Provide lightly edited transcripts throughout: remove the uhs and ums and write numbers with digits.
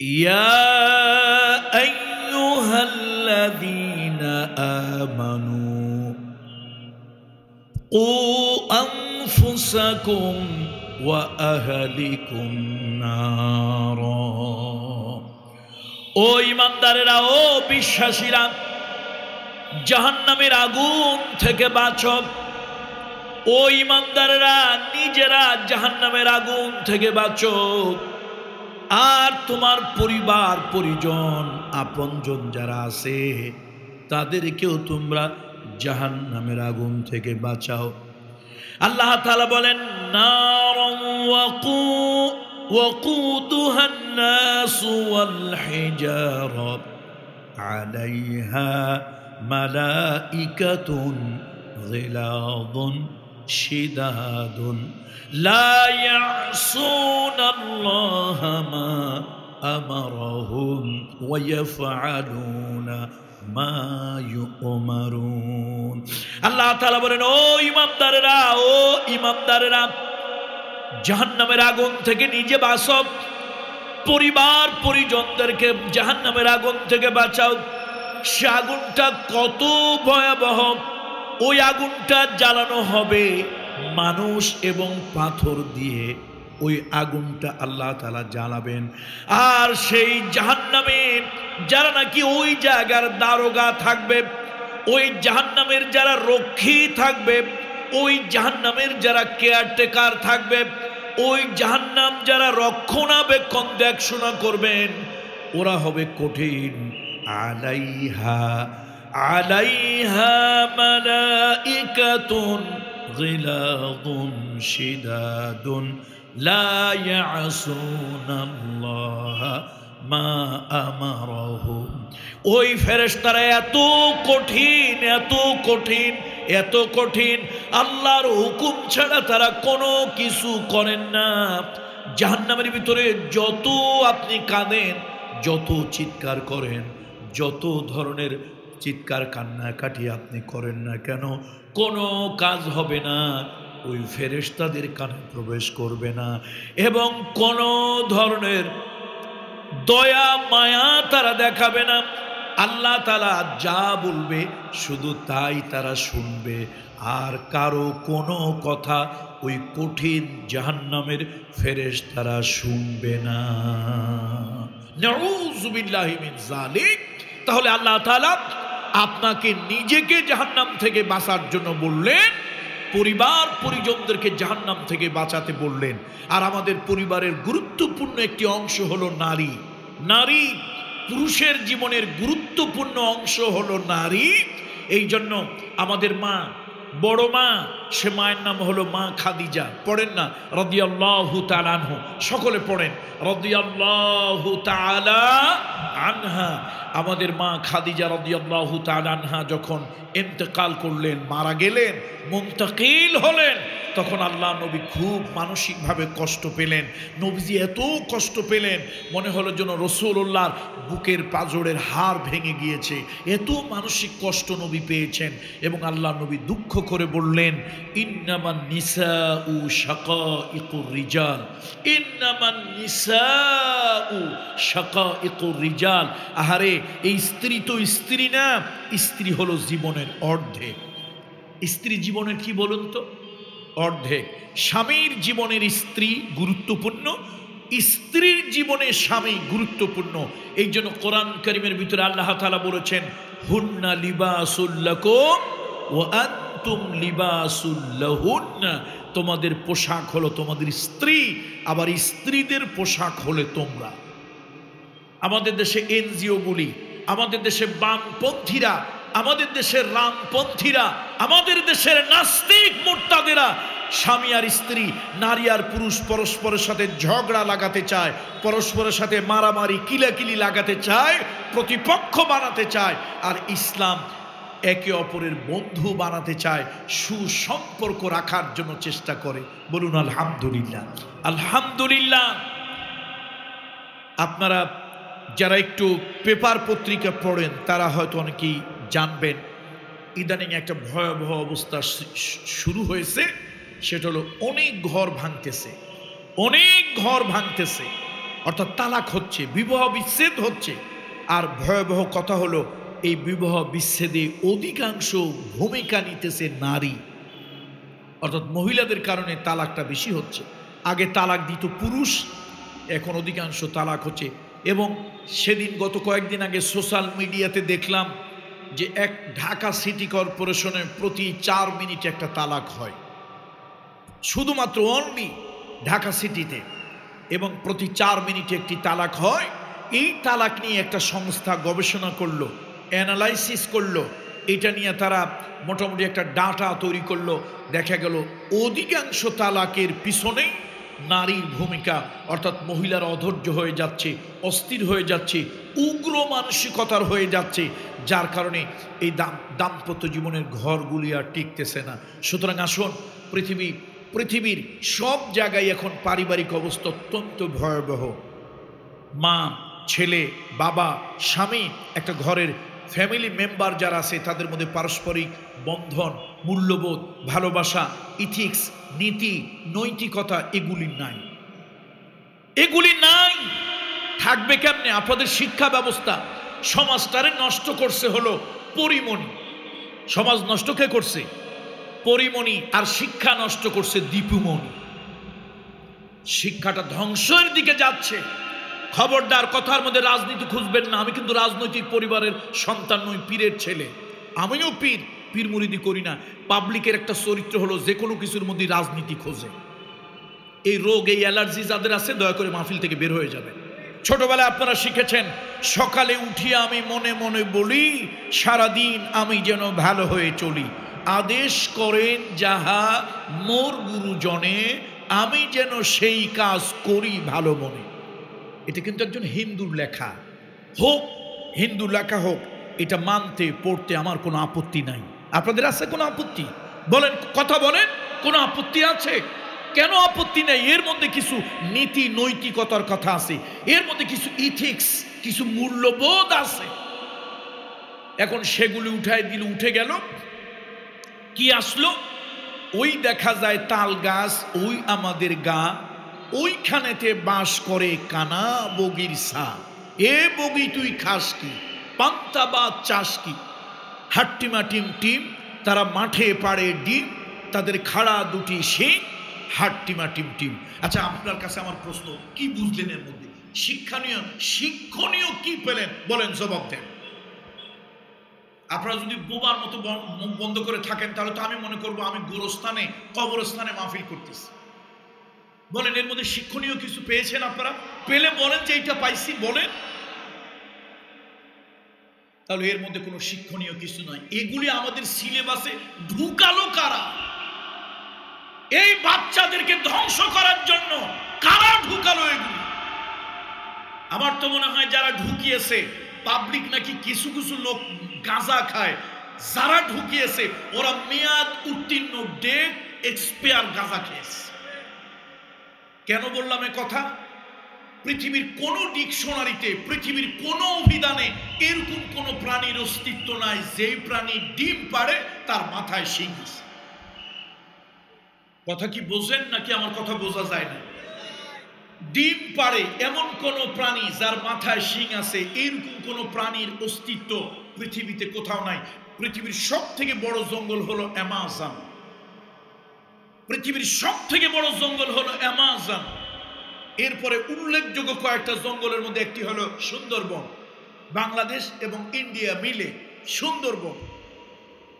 يا أيها الذين آمنوا قوا أنفسكم وأهلكم نارا ও ঈমানদারেরা ও বিশ্বাসীরা জাহান্নামের আগুন থেকে বাঁচো ও ঈমানদারেরা নিজেরা জাহান্নামের আগুন থেকে বাঁচো আর তোমার পরিবার পরিজন আপনজন যারা আছে তাদেরকেও তোমরা জাহান্নামের আগুন থেকে বাঁচাও আল্লাহ তাআলা বলেন নারুন ওয়াকুদুহা الناس والحجارة عليها ملائكة غلاظ شداد لا يعصون الله ما أمرهم ويفعلون ما يؤمرون আল্লাহ তাআলা বলেন ও ইমানদারেরা জাহান্নামের আগুন থেকে নিজে বাঁচো পরিবার পরিজনদেরকে জাহান্নামের আগুন থেকে বাঁচাও সে আগুনটা কত ভয়াবহ ওই আগুনটা জ্বালানো হবে মানুষ এবং পাথর দিয়ে ওই আগুনটা আল্লাহ তাআলা জ্বালাবেন আর সেই জাহান্নামে যারা নাকি ওই জায়গার দারোগা থাকবে ওই জাহান্নামের যারা রক্ষী থাকবে ওই জাহান্নামের যারা কেয়ারটেকার থাকবে ওই জাহান্নাম যারা রক্ষণাবেক্ষণ দেখাশোনা করবেন ওরা হবে কঠিন আলাইহা মালাইকাতুন গিলাদুন শিদাদুন লা ইয়াসুনাল্লাহা মা আমারাহুম ওই ফেরেশতারা এত কঠিন আল্লাহর হুকুম ছাড়া তারা কোনো কিছু করেন না জাহান্নামের ভিতরে যত আপনি কাঁদেন যত চিৎকার করেন যত ধরনের চিৎকার কান্নাকাটি আপনি করেন না কেন কোনো কাজ হবে না ওই ফেরেশতাদের কানে প্রবেশ করবে না এবং কোনো ধরনের দয়া মায়া তারা দেখাবে না আল্লাহ তাআলা যা বলবে শুধু তাই তারা শুনবে আর কারো কোনো কথা ওই কঠিন জাহান্নামের ফেরেশতারা শুনবে না নাউযু বিল্লাহি মিন যালিক তাহলে আল্লাহ তাআলা আপনাকে নিজেকে জাহান্নাম থেকে বাঁচার জন্য বললেন পরিবার পরিজনদেরকে জাহান্নাম থেকে বাঁচাতে বললেন আর আমাদের পরিবারের গুরুত্বপূর্ণ একটি অংশ হলো নারী পুরুষের জীবনের গুরুত্বপূর্ণ অংশ হলো নারী এই জন্য আমাদের মা বড় মা সে মায়ের নাম হলো মা খাদিজা পড়েন না রাদিয়াল্লাহু তাআলা আনহু সকলে পড়েন রাদিয়াল্লাহু তাআলা আনহা আমাদের মা খাদিজা রাদিয়াল্লাহু তাআলা আনহা যখন ইন্তেকাল করলেন মারা গেলেন মুনতাকিল হলেন তখন আল্লাহ নবী খুব মানসিকভাবে কষ্ট পেলেন নবীজি এত কষ্ট পেলেন মনে হলো যেন রাসূলুল্লাহর বুকের পাঁজরের হাড় ভেঙে গিয়েছে এত মানসিক কষ্ট নবী পেয়েছেন এবং আল্লাহ নবী দুঃখ করে বললেন ইন্নামান নিসাউ শাকাইকুর রিজাল ইন্নামান নিসাউ শাকাইকুর রিজাল আহারে এই স্ত্রী তো স্ত্রী না স্ত্রী হলো জীবনের অর্ধেক স্ত্রী জীবনের কি বলুন তো অর্ধেক স্বামীর জীবনের স্ত্রী গুরুত্বপূর্ণ স্ত্রীর জীবনে স্বামী গুরুত্বপূর্ণ এই জন্য কোরআন কারীমের ভিতরে আল্লাহ তাআলা বলেছেন হুন্না লিবাসুল লাকুম ওয়া আনতুম লিবাসুল লাহুন্না তোমাদের পোশাক হলো তোমাদের স্ত্রী আবার স্ত্রীদের পোশাক হলে তোমরা আমাদের দেশে এনজিও গুলি আমাদের দেশে বামপন্থীরা আমাদের দেশের রামপন্থীরা আমাদের দেশের নাস্তিক মুরতাদেরা স্বামী আর স্ত্রী নারী আর পুরুষ পরস্পরের সাথে ঝগড়া লাগাতে চায় পরস্পরের সাথে মারামারি কিলাকিলি লাগাতে চায় প্রতিপক্ষ বানাতে চায় আর ইসলাম একে অপরের বন্ধু বানাতে চায় সুসম্পর্ক রাখার জন্য চেষ্টা করে বলুন আলহামদুলিল্লাহ আলহামদুলিল্লাহ আপনারা যারা একটু পেপার পত্রিকা পড়েন তারা হয়তো অনেকেই জানবেন ইদানিং একটা ভয়াবহ অবস্থা শুরু হয়েছে সেটা হলো অনেক ঘর ভাঙতেছে অর্থাৎ তালাক হচ্ছে, বিবাহ বিচ্ছেদ হচ্ছে। আর ভয়াবহ কথা হলো এই বিবাহ বিচ্ছেদে অধিকাংশ ভূমিকা নিতেছে নারী, অর্থাৎ মহিলাদের কারণে তালাকটা বেশি হচ্ছে। আগে তালাক দিত পুরুষ, এখন অধিকাংশ তালাক হচ্ছে। এবং সেদিন গত কয়েকদিন আগে সোশ্যাল মিডিয়াতে দেখলাম যে ঢাকা সিটি কর্পোরেশনের প্রতি 4 মিনিটে একটা তালাক হয়, শুধুমাত্র অনলি ঢাকা সিটিতে, এবং প্রতি 4 মিনিটে একটি তালাক হয়। এই তালাক নিয়ে একটা সংস্থা গবেষণা করলো, অ্যানালাইসিস করলো, এটা নিয়ে তারা মোটামুটি একটা ডাটা তৈরি করলো। দেখা গেল অধিকাংশ তালাকের পিছনেই নারীর ভূমিকা, অর্থাৎ মহিলারা অধৈর্য হয়ে যাচ্ছে, অস্থির হয়ে যাচ্ছে, উগ্র মানসিকতার হয়ে যাচ্ছে, যার কারণে এই দাম্পত্য জীবনের ঘরগুলি আর টিকতেছে না। সুতরাং আসুন, পৃথিবীর সব জায়গায় এখন পারিবারিক অবস্থা অত্যন্ত ভয়াবহ। মা, ছেলে, বাবা, স্বামী, একটা ঘরের ফ্যামিলি মেম্বার যারা আছে তাদের মধ্যে পারস্পরিক বন্ধন, মূল্যবোধ, ভালোবাসা, ইথিক্স, নীতি, নৈতিকতা এগুলি নাই। এগুলি নাই, থাকবে কেমনে? আপনাদের শিক্ষা ব্যবস্থা সমাজটারে নষ্ট করছে হলো পরিমণি। সমাজ নষ্ট কে করছে? পরিমণি। আর শিক্ষা নষ্ট করছে দীপুমণি। শিক্ষাটা ধ্বংসের দিকে যাচ্ছে। খবরদার, কথার মধ্যে রাজনীতি খুঁজবেন না। আমি কিন্তু রাজনৈতিক পরিবারের সন্তান নই, পীরের ছেলে। আমিও পীর মুরিদি করি না। পাবলিকের একটা চরিত্র হলো যে কোনো কিছুর মধ্যে রাজনীতি খোঁজে। এই রোগ, এই অ্যালার্জি যাদের আছে, দয়া করে মাহফিল থেকে বের হয়ে যাবে। ছোটবেলায় আপনারা শিখেছেন, সকালে উঠিয়া আমি মনে মনে বলি, সারাদিন আমি যেন ভালো হয়ে চলি। আদেশ করেন যাহা মোর গুরুজনে, আমি যেন সেই কাজ করি ভালো মনে। এটা কিন্তু একজন হিন্দুর লেখা। হোক, হিন্দু লেখা হোক, এটা মানতে পড়তে আমার কোনো আপত্তি নাই। আপনাদের আছে কোনো আপত্তি? বলেন, কথা বলেন, কোনো আপত্তি আছে? কেন আপত্তি নেই? এর মধ্যে কিছু নীতি নৈতিকতার কথা আছে, এর মধ্যে কিছু ইথিক্স, কিছু মূল্যবোধ আছে। এখন সেগুলি উঠায় দিল, উঠে গেল, কি আসলো? ওই দেখা যায় তাল গাছ, ওই আমাদের গা, ওইখানেতে বাস করে কানা বগির সা। এ বগি তুই খাস কি, পান্তা বা চাষ কি? হাট্টিমা টিম টিম, তারা মাঠে পাড়ে ডিম, তাদের খাড়া দুটি শিং, হাট্টিমা টিম টিম। আচ্ছা, আপনার কাছে আমার প্রশ্ন, কি বুঝলেন এর মধ্যে? শিক্ষণীয় কি পেলেন? বলেন, জবাব দেন। আপনারা যদি বোবার মতো মুখ বন্ধ করে থাকেন, তাহলে তো আমি মনে করবো আমি গোরস্থানে, কবরস্থানে মাহফিল করতেছি। বলেন, এর মধ্যে শিক্ষণীয় কিছু পেয়েছেন আপনারা? পেলে বলেন যে এইটা পাইছি, বলেন। তাহলে এর মধ্যে কোনো শিক্ষণীয় কিছু নয়। এগুলি আমাদের সিলেবাসে ঢুকালো কারা? এই বাচ্চাদেরকে ধ্বংস করার জন্য কারা ঢুকালো এগুলি? আমার তো মনে হয় যারা ঢুকিয়েছে, পাবলিক নাকি কিছু কিছু লোক গাঁজা খায়, যারা ঢুকিয়েছে ওরা মেয়াদ উত্তীর্ণ, ডেট এক্সপায়ার গাঁজা খেয়েছে। কেন বললাম এ কথা? পৃথিবীর কোন ডিকশনারিতে, পৃথিবীর কোন অভিধানে এরকম কোন প্রাণীর অস্তিত্ব নাই যেই প্রাণী ডিম পাড়ে তার মাথায় শিং আছে। কথা কি বোঝেন নাকি আমার কথা বোঝা যায় না? ডিম পাড়ে এমন কোন প্রাণী যার মাথায় শিং আছে, এরকম কোন প্রাণীর অস্তিত্ব পৃথিবীতে কোথাও নাই। পৃথিবীর সব থেকে বড় জঙ্গল হলো অ্যামাজন। পৃথিবীর সব থেকে বড় জঙ্গল হলো অ্যামাজন। এরপরে উল্লেখযোগ্য কয়েকটা জঙ্গলের মধ্যে একটি হলো সুন্দরবন। বাংলাদেশ এবং ইন্ডিয়া মিলে সুন্দরবন।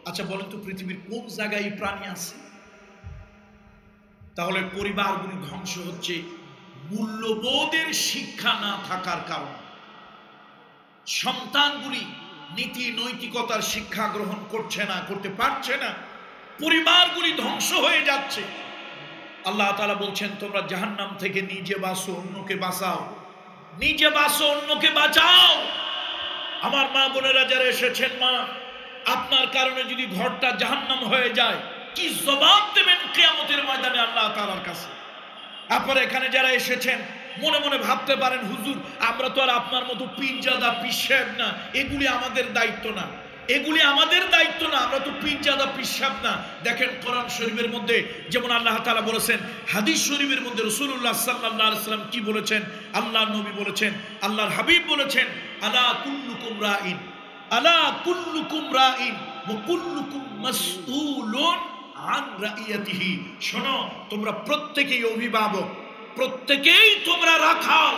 আচ্ছা বলেন তো, পৃথিবীর কোন জায়গায় প্রাণী আছে? তাহলে পরিবারগুলি ধ্বংস হচ্ছে মূল্যবোধের শিক্ষা না থাকার কারণে। সন্তানগুলি নীতি নৈতিকতার শিক্ষা গ্রহণ করছে না, করতে পারছে না। পরিবারগুলি ধ্বংস হয়ে যাচ্ছে। আল্লাহ তাআলা বলছেন, তোমরা জাহান্নাম থেকে নিজে বাঁচো, অন্যকে বাঁচাও। নিজে বাঁচো, অন্যকে বাঁচাও। আমার মা বোনেরা যারা এসেছেন, মা, আপনার কারণে যদি ঘরটা জাহান্নাম হয়ে যায়, কি জবাব দেবেন কিয়ামতের ময়দানে আল্লাহ তাআলার কাছে? আপনারা এখানে যারা এসেছেন, মনে মনে ভাবতে পারেন, হুজুর আমরা তো আর আপনার মতো পীরজাদা পীর সাহেব না, এগুলি আমাদের দায়িত্ব না। এগুলি আমাদের দায়িত্ব না, আমরা তো পীরজাদা পিসাব না। দেখেন কোরআন শরীফের মধ্যে যেমন আল্লাহ তাআলা বলেছেন, হাদিস শরীফের মধ্যে রাসূলুল্লাহ সাল্লাল্লাহু আলাইহি ওয়াসাল্লাম কি বলেছেন, আল্লাহর নবী বলেছেন, আল্লাহর হাবিব বলেছেন, আলা কুল্লুকুম রাইন, আলা কুল্লুকুম রাইন ওয়া কুল্লুকুম মাসউলুন আন রাইয়াতিহি। শোনো, তোমরা প্রত্যেকেই অভিভাবক, প্রত্যেকেই তোমরা রাখাল।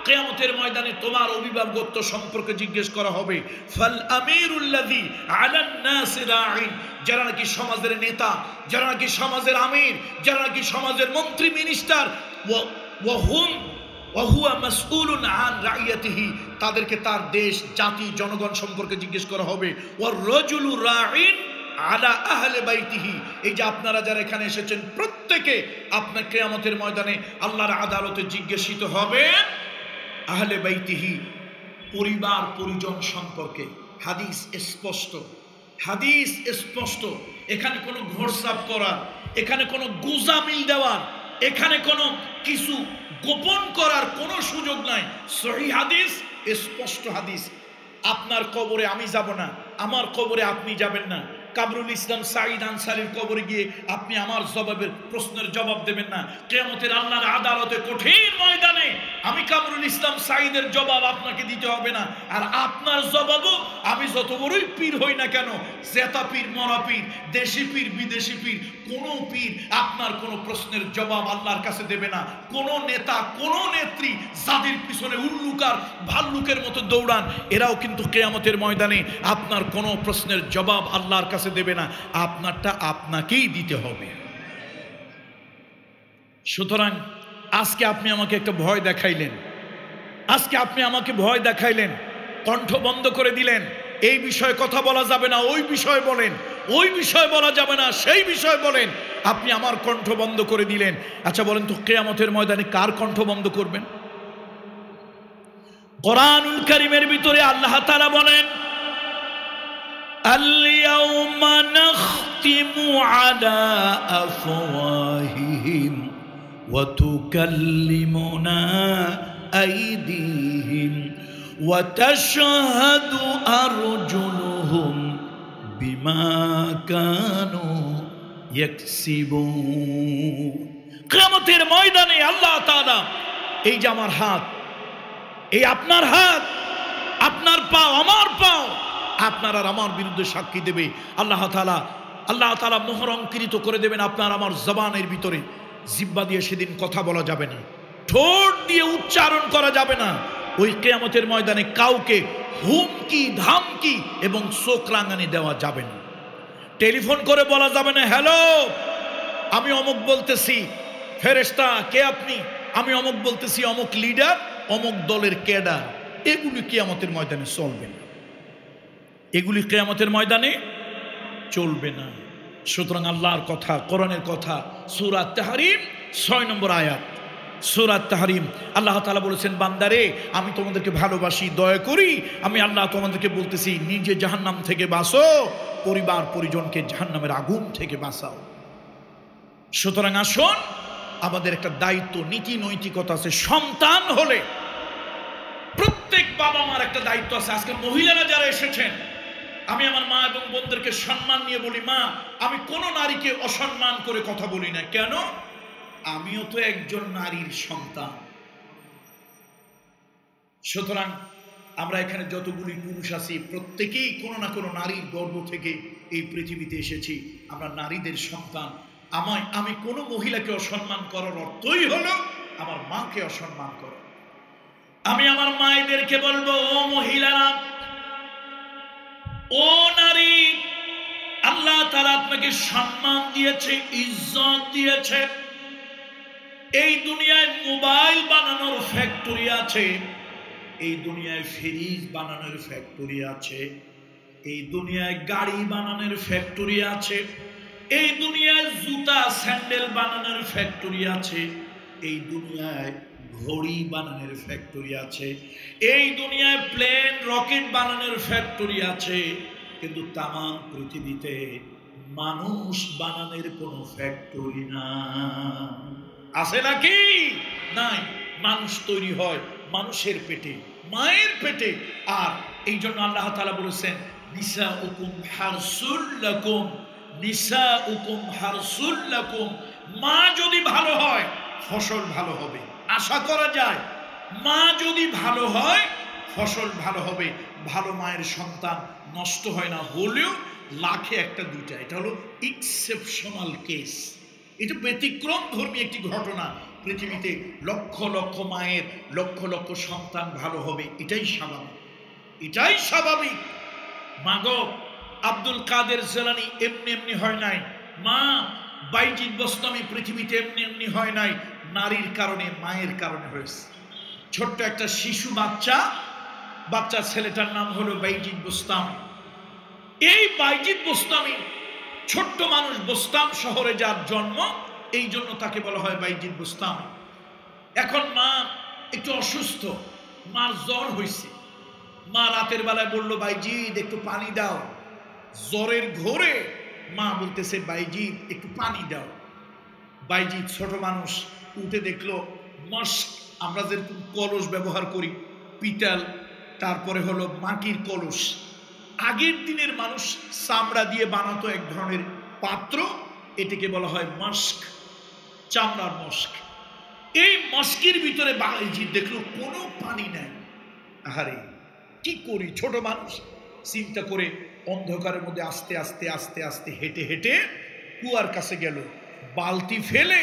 কিয়ামতের ময়দানে তোমার অভিভাবকত্ব সম্পর্কে জিজ্ঞেস করা হবে। ফাল আমিরুল্লাযী আলান নাস রাইন, যারা নাকি সমাজের নেতা, যারা নাকি সমাজের আমির, যারা নাকি সমাজের মন্ত্রী মিনিস্টার, ওয়া হুয়া মাসউলুন আন রাইয়াতিহি, তাদেরকে তার দেশ জাতি জনগণ সম্পর্কে জিজ্ঞেস করা হবে। ওয়ার রাজুলু রাইন আলা আহলে বাইতিহি, এই যে আপনারা যারা এখানে এসেছেন প্রত্যেকে আপনার কিয়ামতের ময়দানে আল্লাহর আদালতে জিজ্ঞাসিত হবেন আহলে বাইতিহি, পরিবার পরিজন সম্পর্কে। হাদিস স্পষ্ট, হাদিস স্পষ্ট। এখানে কোনো ঘোরসাপ করার, এখানে কোনো গুজামিল দেওয়ার, এখানে কোনো কিছু গোপন করার কোনো সুযোগ নাই। সহিহ হাদিস, স্পষ্ট হাদিস। আপনার কবরে আমি যাব না, আমার কবরে আপনি যাবেন না। কামরুল ইসলাম সাঈদ আনসারীর কবরে গিয়ে আপনি আমার প্রশ্নের জবাব দেবেন না। কিয়ামতের আল্লাহর আদালতে কঠিন ময়দানে আমি কামরুল ইসলাম সাঈদের জবাব আপনাকে দিতে হবে না। আর আপনার জবাবও আমি যত বড়ই পীর হই না কেন, জেতা পীর, মরা পীর, দেশি পীর, বিদেশি পীর, কোনো পীর আপনার কোনো প্রশ্নের জবাব আল্লাহর কাছে দেবে না। কোনো নেতা, কোনো নেত্রী যাদের পিছনে উল্লুকার ভাল্লুকের মতো দৌড়ান, এরাও কিন্তু কিয়ামতের ময়দানে আপনার কোনো প্রশ্নের জবাব আল্লাহর কাছে দেবে না। আপনারটা আপনাকেই দিতে হবে। সুতরাং আজকে আপনি আমাকে একটা ভয় দেখাইলেন, আজকে আপনি আমাকে ভয় দেখাইলেন, কণ্ঠ বন্ধ করে দিলেন। এই বিষয়ে কথা বলা যাবে না, ওই বিষয় বলেন, ওই বিষয় বলা যাবে না, সেই বিষয় বলেন। আপনি আমার কণ্ঠ বন্ধ করে দিলেন। আচ্ছা বলেন তো, কিয়ামতের ময়দানে কার কণ্ঠ বন্ধ করবেন? কোরআনুল কারীমের ভিতরে আল্লাহ তাআলা বলেন, আল-ইয়াওমা নাখতিমু আলা আফওয়াহিহিম ওয়া তুকাল্লিমুনা আইদিহিম ওয়া তাশহাদু আরজুলুহুম বিমা কানু ইয়াকসিবুন। কিয়ামতের ময়দানে আল্লাহ তাআলা, এই যে আমার হাত, এই আপনার হাত, আপনার পাও, আমার পাও, আপনার আর আমার বিরুদ্ধে সাক্ষী দেবে। আল্লাহ তাআলা মোহর অঙ্কিত করে দেবেন আপনার আমার জবানের ভিতরে। জিহ্বা দিয়ে সেদিন কথা বলা যাবে না, ঠোঁট দিয়ে উচ্চারণ করা যাবে না। ওই কিয়ামতের ময়দানে কাউকে হুমকি, ধামকি এবং চোখ রাঙানি দেওয়া যাবে না। টেলিফোন করে বলা যাবে না, হ্যালো আমি অমুক বলতেছি, ফেরেশতা কে আপনি? আমি অমুক বলতেছি, অমুক লিডার, অমুক দলের ক্যাডার। এগুলি কিয়ামতের ময়দানে চলবে না, এগুলি কিয়ামতের ময়দানে চলবে না। সুতরাং আল্লাহর কথা, কোরআনের কথা, সূরা তাহরিম 6 নম্বর আয়াত, সূরা তাহরিম। আল্লাহ তাআলা বলেছেন, বান্দারে আমি তোমাদেরকে ভালোবাসি, দয়া করি। আমি আল্লাহ তোমাদেরকে বলতেছি, নিজে জাহান্নাম থেকে বাঁচো, পরিবার পরিজনকে জাহান্নামের আগুন থেকে বাঁচাও। সুতরাং আসুন, আমাদের একটা দায়িত্ব, নীতি নৈতিকতা আছে। সন্তান হলে প্রত্যেক বাবা মার একটা দায়িত্ব আছে। আজকে মহিলারা যারা এসেছেন, আমি আমার মা এবং বোনদেরকে সম্মান নিয়ে বলি, মা আমি কোনো নারীকে অসম্মান করে কথা বলি না। কেন? আমিও তো একজন নারীর সন্তান। সুতরাং আমরা এখানে যতগুলি পুরুষ আছি, প্রত্যেকেই কোনো না কোনো নারীর গর্ভ থেকে এই পৃথিবীতে এসেছি। আমরা নারীদের সন্তান। আমি কোনো মহিলাকে অসম্মান করার অর্থই হলো আমার মাকে অসম্মান করা। আমি আমার মায়েদেরকে বলবো, ও মহিলারা, ও নারী, আল্লাহ তাআলা আপনাকে সম্মান দিয়েছে, ইজ্জত দিয়েছে। এই দুনিয়ায় মোবাইল বানানোর ফ্যাক্টরি আছে, এই দুনিয়ায় ফ্রিজ বানানোর ফ্যাক্টরি আছে, এই দুনিয়ায় গাড়ি বানানোর ফ্যাক্টরি আছে, এই দুনিয়ায় জুতা স্যান্ডেল বানানোর ফ্যাক্টরি আছে, এই দুনিয়ায় ঘড়ি বানানোর ফ্যাক্টরি আছে, এই দুনিয়ায় প্লেন রকেট বানানোর ফ্যাক্টরি আছে। কিন্তু তামাম পৃথিবীতে মানুষ বানানোর কোনো ফ্যাক্টরি না। আছে নাকি? নাই। মানুষ তৈরি হয় মানুষের পেটে, মায়ের পেটে। আর এই জন্য আল্লাহ তাআলা বলেছেন, নিসাউকুম হারসুল লাকুম, নিসাউকুম হারসুল লাকুম। মা যদি ভালো হয় ফসল ভালো হবে, আশা করা যায়। মা যদি ভালো হয় ফসল ভালো হবে। ভালো মায়ের সন্তান নষ্ট হয় না, হলেও লাখে একটা দুইটা। এটা হলো এক্সেপশনাল কেস, এটা ব্যতিক্রম ধর্মী একটি ঘটনা। পৃথিবীতে লক্ষ লক্ষ মায়ের লক্ষ লক্ষ সন্তান ভালো হবে, এটাই স্বাভাবিক, এটাই স্বাভাবিক। মাগো, আব্দুল কাদের জিলানী এমনি এমনি হয় নাই। মা বাইজিদ বোস্তামি পৃথিবীতে এমনি এমনি হয় নাই, নারীর কারণে, মায়ের কারণে হয়েছে। ছোট্ট একটা শিশু বাচ্চা ছেলেটার নাম হলো বাইজিদ বোস্তামি। এই বাইজিদ বোস্তামি ছোট্ট মানুষ, বোস্তাম শহরে যার জন্ম, এই জন্য তাকে বলা হয় বাইজিদ বোস্তামি। এখন মা একটু অসুস্থ, মার জ্বর হয়েছে। মা রাতের বেলায় বললো, বাইজিদ একটু পানি দাও। জ্বরের ঘোরে মা বলতেছে, বাইজিদ একটু পানি দাও। বাইজিদ ছোট মানুষ উঠে দেখলো মস্ক, আমরা যেরকম কলস ব্যবহার করি, পিতল, তারপরে হলো মাটির কলস। আগের দিনের মানুষ চামড়া দিয়ে বানাতো এক ধরনের পাত্র, এটাকে বলা হয় মস্ক, চামড়ার মস্ক। এই মস্কের ভিতরে বাইজিদ দেখলো কোনো পানি নাই। আহারে কি করি, ছোট মানুষ চিন্তা করে অন্ধকারের মধ্যে আস্তে আস্তে আস্তে আস্তে হেঁটে হেঁটে কুয়ার কাছে গেল, বালতি ফেলে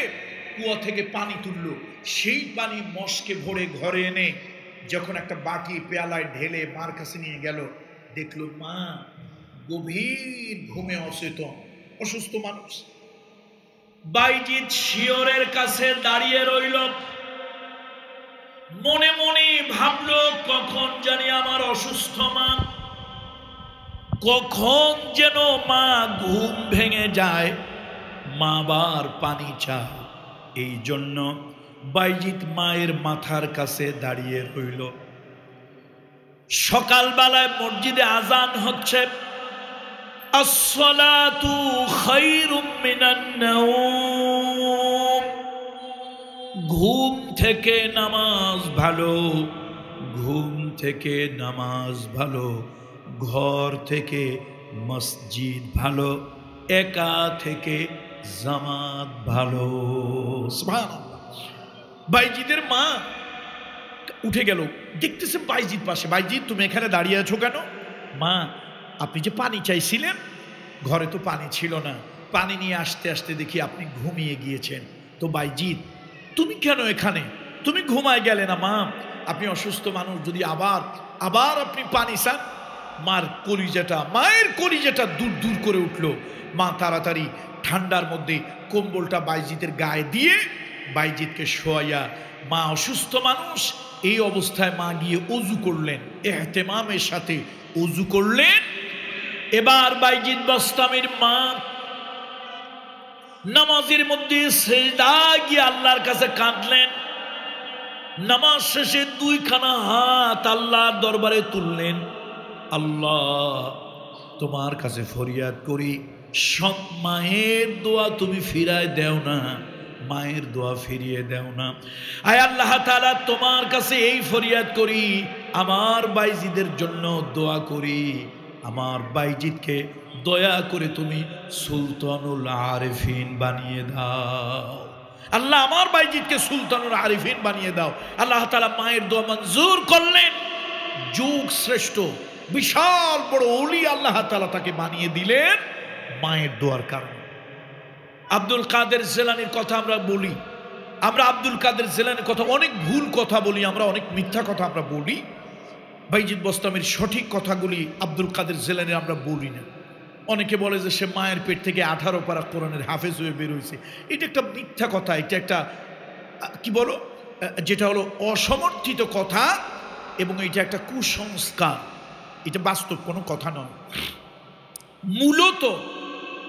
কুয়া থেকে পানি তুললো। সেই পানি মস্কে ভরে ঘরে এনে যখন একটা বাটি পেয়ালায় ঢেলে মার কাছে নিয়ে গেল, দেখলো মা গভীর ঘুমে অচেতন, অসুস্থ মানুষ। বাইজিদ শিয়রের কাছে দাঁড়িয়ে রইল, মনে মনে ভাবলো, কখন জানি আমার অসুস্থ মা, কখন যেন মা ঘুম ভেঙে যায়, মা বার পানি চায়। এই জন্য বাইজিদ মায়ের মাথার কাছে দাঁড়িয়ে রইল। সকালবেলায় মসজিদে আজান হচ্ছে, আসসালাতু খায়রুম মিনান নাওম, ঘুম থেকে নামাজ ভালো, ঘুম থেকে নামাজ ভালো, ঘর থেকে মসজিদ ভালো, একা থেকে জামাত ভালো। সুবহানাল্লাহ। বাইজিদের মা উঠে গেল, দেখতেছে বাইজিদ পাশে। বাইজিদ তুমি এখানে দাঁড়িয়ে আছো কেন? মা আপনি যে পানি চাইছিলেন, ঘরে তো পানি ছিল না, পানি নিয়ে আসতে আসতে দেখি আপনি ঘুমিয়ে গিয়েছেন। তো বাইজিদ তুমি কেন এখানে, তুমি ঘুমায় গেলে না? মা আপনি অসুস্থ মানুষ, যদি আবার আপনি পানি চান। মায়ের কলিজাটা দূর দূর করে উঠলো। মা তাড়াতাড়ি ঠান্ডার মধ্যে কম্বলটা বাইজিদের গায়ে দিয়ে বাইজিদকে শোয়াইয়া, মা অসুস্থ মানুষ, এই অবস্থায় মা গিয়ে অজু করলেন, ইহতেমামের সাথে অজু করলেন। এবার বাইজিদ বোস্তামির মা নামাজের মধ্যে সিজদা গিয়ে আল্লাহর কাছে কাঁদলেন। নামাজ শেষে দুইখানা হাত আল্লাহর দরবারে তুললেন। আল্লাহ তোমার কাছে ফরিয়াদ করি, সব মায়ের দোয়া তুমি ফিরায় দেও না, মায়ের দোয়া ফিরিয়ে দেও না। আয় আল্লাহ তাআলা তোমার কাছে এই ফরিয়াদ করি, আমার বাইজিদের জন্য দোয়া করি, আমার বাইজিদকে দয়া করে তুমি সুলতানুল আরিফিন বানিয়ে দাও। আল্লাহ আমার বাইজিদকে সুলতানুল আরিফিন বানিয়ে দাও। আল্লাহ তাআলা মায়ের দোয়া মঞ্জুর করলেন। যুগ শ্রেষ্ঠ বিশাল বড় ওলি আল্লাহ তাআলা তাকে বানিয়ে দিলেন মায়ের দোয়ার কারণে। আব্দুল কাদের জিলানীর কথা আমরা বলি, আমরা আব্দুল কাদের জিলানীর কথা অনেক ভুল কথা বলি, আমরা অনেক মিথ্যা কথা আমরা বলি। বাইজিদ বোস্তামির সঠিক কথাগুলি আব্দুল কাদের জিলানীর আমরা বলি না। অনেকে বলে যে সে মায়ের পেট থেকে 18 পারা কোরআনের হাফেজ হয়ে বের হয়েছে। এটা একটা মিথ্যা কথা, এটা একটা কি বলো, যেটা হলো অসমর্থিত কথা, এবং এটা একটা কুসংস্কার, এটা বাস্তব কোনো কথা নয়। মূলত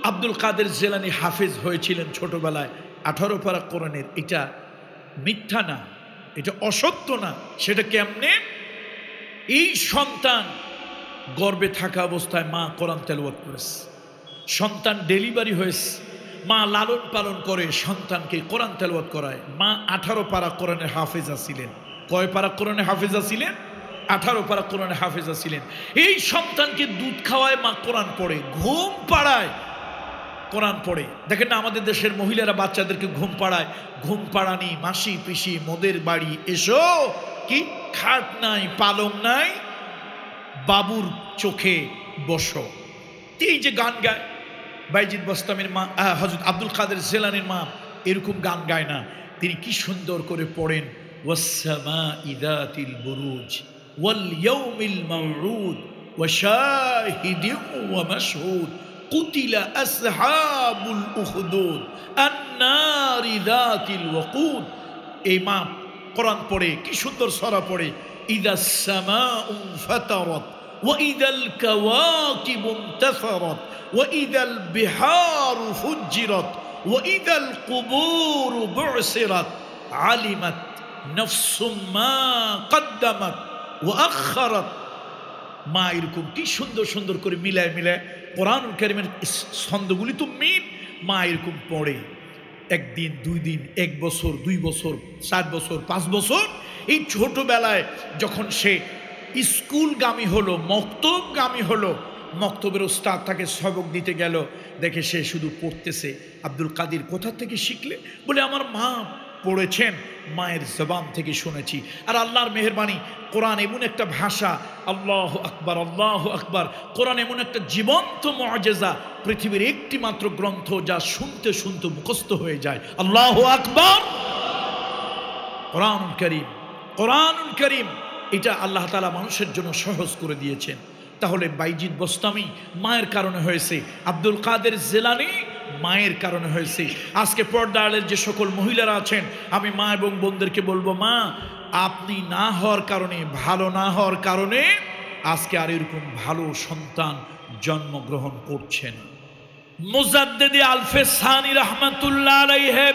আব্দুল কাদের জিলানী হাফেজ হয়েছিলেন ছোটবেলায় 18 পারা কোরআনের, এটা মিথ্যা না, এটা অসত্য না। সেটা কেমনে? এই সন্তান গর্ভে থাকা অবস্থায় মা কোরআন তেলাওয়াত করেছে, সন্তান ডেলিভারি হয়েছে, মা লালন পালন করে সন্তানকে কোরআন তেলাওয়াত করায়। মা 18 পারা কোরআনের হাফেজা ছিলেন। কয় পারা কোরআনের হাফেজা ছিলেন? 18 পারা কোরআনে হাফেজা ছিলেন। এই সন্তানকে দুধ খাওয়ায় মা কোরআন পড়ে, ঘুম পাড়ায় কোরআন পড়ে। দেখেন না আমাদের দেশের মহিলারা বাচ্চাদেরকে ঘুম পাড়ায়, ঘুম পাড়ানি মাসি পিসি মোদের বাড়ি এসো, কি খাট নাই পালং নাই, বাবুর চোখে বসো। এই যে গান গায় বাইজিদ বস্তামের মা, হযরত আব্দুল কাদের জিলানীর মা এরকম গান গায় না, তিনি কি সুন্দর করে পড়েন, ওয়াসসামাই যাতিল বুরুজ ওয়াল ইয়াউমিল মাউউদ ওয়া শাহিদিন ওয়া মাশহুদ কুতিলা আসহাবুল উখদুদ আন-নারি যাতিল ওয়াকুদ। এই মা কোরআন পড়ে কি সুন্দর সূরা পড়ে, ইদাস সামাউ ফাতারাত ওয়া ইদাল কাওয়াকিবু ইনতাসারাত ওয়া ইদাল বিহারু ফুজ্জিরাত ওয়া ইদাল কুবুরু বু'সিরাত আলিমাত নাফসুম মা কদ্দামাত ওয়া আখারাত। মা এরকম কি সুন্দর সুন্দর করে মিলায় মিলায় কোরআনুল কারীমের ছন্দগুলি তো মিল, মা এরকম পড়ে। একদিন, 2 দিন, 1 বছর, 2 বছর, 4 বছর, 5 বছর, এই ছোটবেলায় যখন সে স্কুলগামী হলো, মক্তবগামী হলো, মক্তবের ওস্তাদ তাকে সবক দিতে গেল, দেখে সে শুধু পড়তেছে। আব্দুল কাদির কোথা থেকে শিখলে? বলে আমার মা পড়েছেন, মায়ের জবান থেকে শুনেছি। আর আল্লাহর মেহেরবানি, কোরআন এমন একটা ভাষা, আল্লাহু আকবার আল্লাহু আকবার, কোরআন এমন একটা জীবন্ত মুআজিজা, পৃথিবীর একটি মাত্র গ্রন্থ যা শুনতে শুনতে মুখস্থ হয়ে যায়। আল্লাহু আকবার। কোরআনুল কারীম, কোরআনুল কারীম, এটা আল্লাহ তাআলা মানুষের জন্য সহজ করে দিয়েছেন। তাহলে বাইজিদ বস্তামি মায়ের কারণে হয়েছে, আব্দুল কাদের জিলানী মায়ের কারণে হয়েছে। আজকে পর্দার যে সকল মহিলারা আছেন, আমি মা এবং বোনদেরকে বলবো, মা আপনি না হওয়ার কারণে, ভালো না হওয়ার কারণে আজকে আর এরকম ভালো সন্তান জন্মগ্রহণ করছে না। মুজাদ্দিদ আলফে সানি রাহমাতুল্লাহ আলাইহি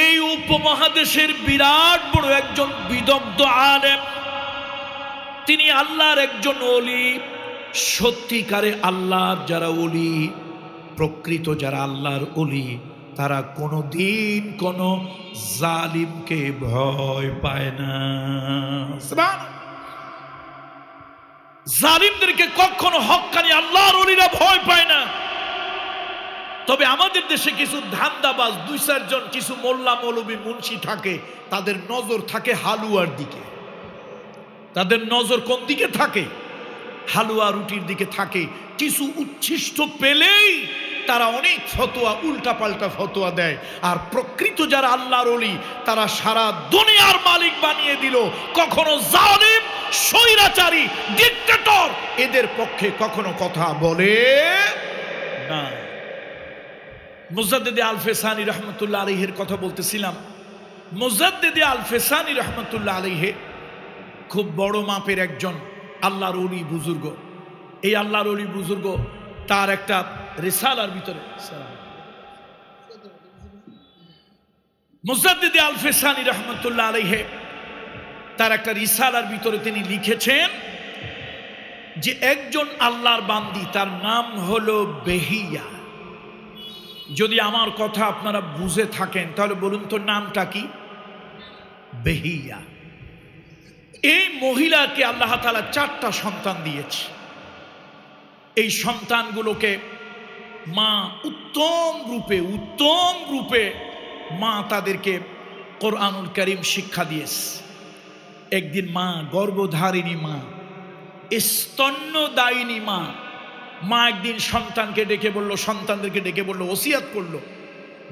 এই উপমহাদেশের বিরাট বড় একজন বিদগ্ধ আলেম, তিনি আল্লাহর একজন ওলি। সত্যিকারে আল্লাহর যারা ওলি, প্রকৃত যারা আল্লাহর ওলি, তারা কোনোদিন কোনো জালিমকে ভয় পায় না। জালিমদেরকে কখনো হক্কানি আল্লাহর ওলিরা ভয় পায় না। তবে আমাদের দেশে কিছু ধান্দাবাজ 2-4 জন কিছু মোল্লা মৌলবী মুন্সি থাকে, তাদের নজর থাকে হালুয়ার দিকে। তাদের নজর কোন দিকে থাকে? হালুয়া রুটির দিকে থাকে। কিছু উচ্ছিষ্ট পেলেই তারা অনেক ফতোয়া, উল্টাপাল্টা ফতোয়া দেয়। আর প্রকৃত যারা আল্লাহর ওলি, তারা সারা দুনিয়ার মালিক বানিয়ে দিল, কখনো জালিম, স্বৈরাচারী, ডিক্টেটর এদের পক্ষে কখনো কথা বলে না। মুজাদ্দিদ আলফে সানি রাহমাতুল্লাহ আলাইহির কথা বলতেছিলাম। মুজাদ্দিদ আলফে সানি রাহমাতুল্লাহ আলাইহি খুব বড় মাপের একজন আল্লাহর ওলি বুজুর্গ। এই আল্লাহর ওলি বুজুর্গ তার একটা রিসালার ভিতরে, মুজাদ্দিদ আলফে সানি রাহমাতুল্লাহ আলাইহি তার একটা রিসালার ভিতরে তিনি লিখেছেন যে একজন আল্লাহর বান্দি, তার নাম হলো বেহিয়া। যদি আমার কথা আপনারা বুঝে থাকেন তাহলে বলুন তো নামটা কি? বেহিয়া। এই মহিলাকে আল্লাহ তাআলা 4টা সন্তান দিয়েছে। এই সন্তানগুলোকে মা উত্তম রূপে মা তাদেরকে কোরআনুল কারীম শিক্ষা দিয়েছে। একদিন মা, গর্ভধারিণী মা, স্তন্যদায়িনী মা, মা একদিন সন্তানদেরকে ডেকে বলল, ওসিয়াত করলো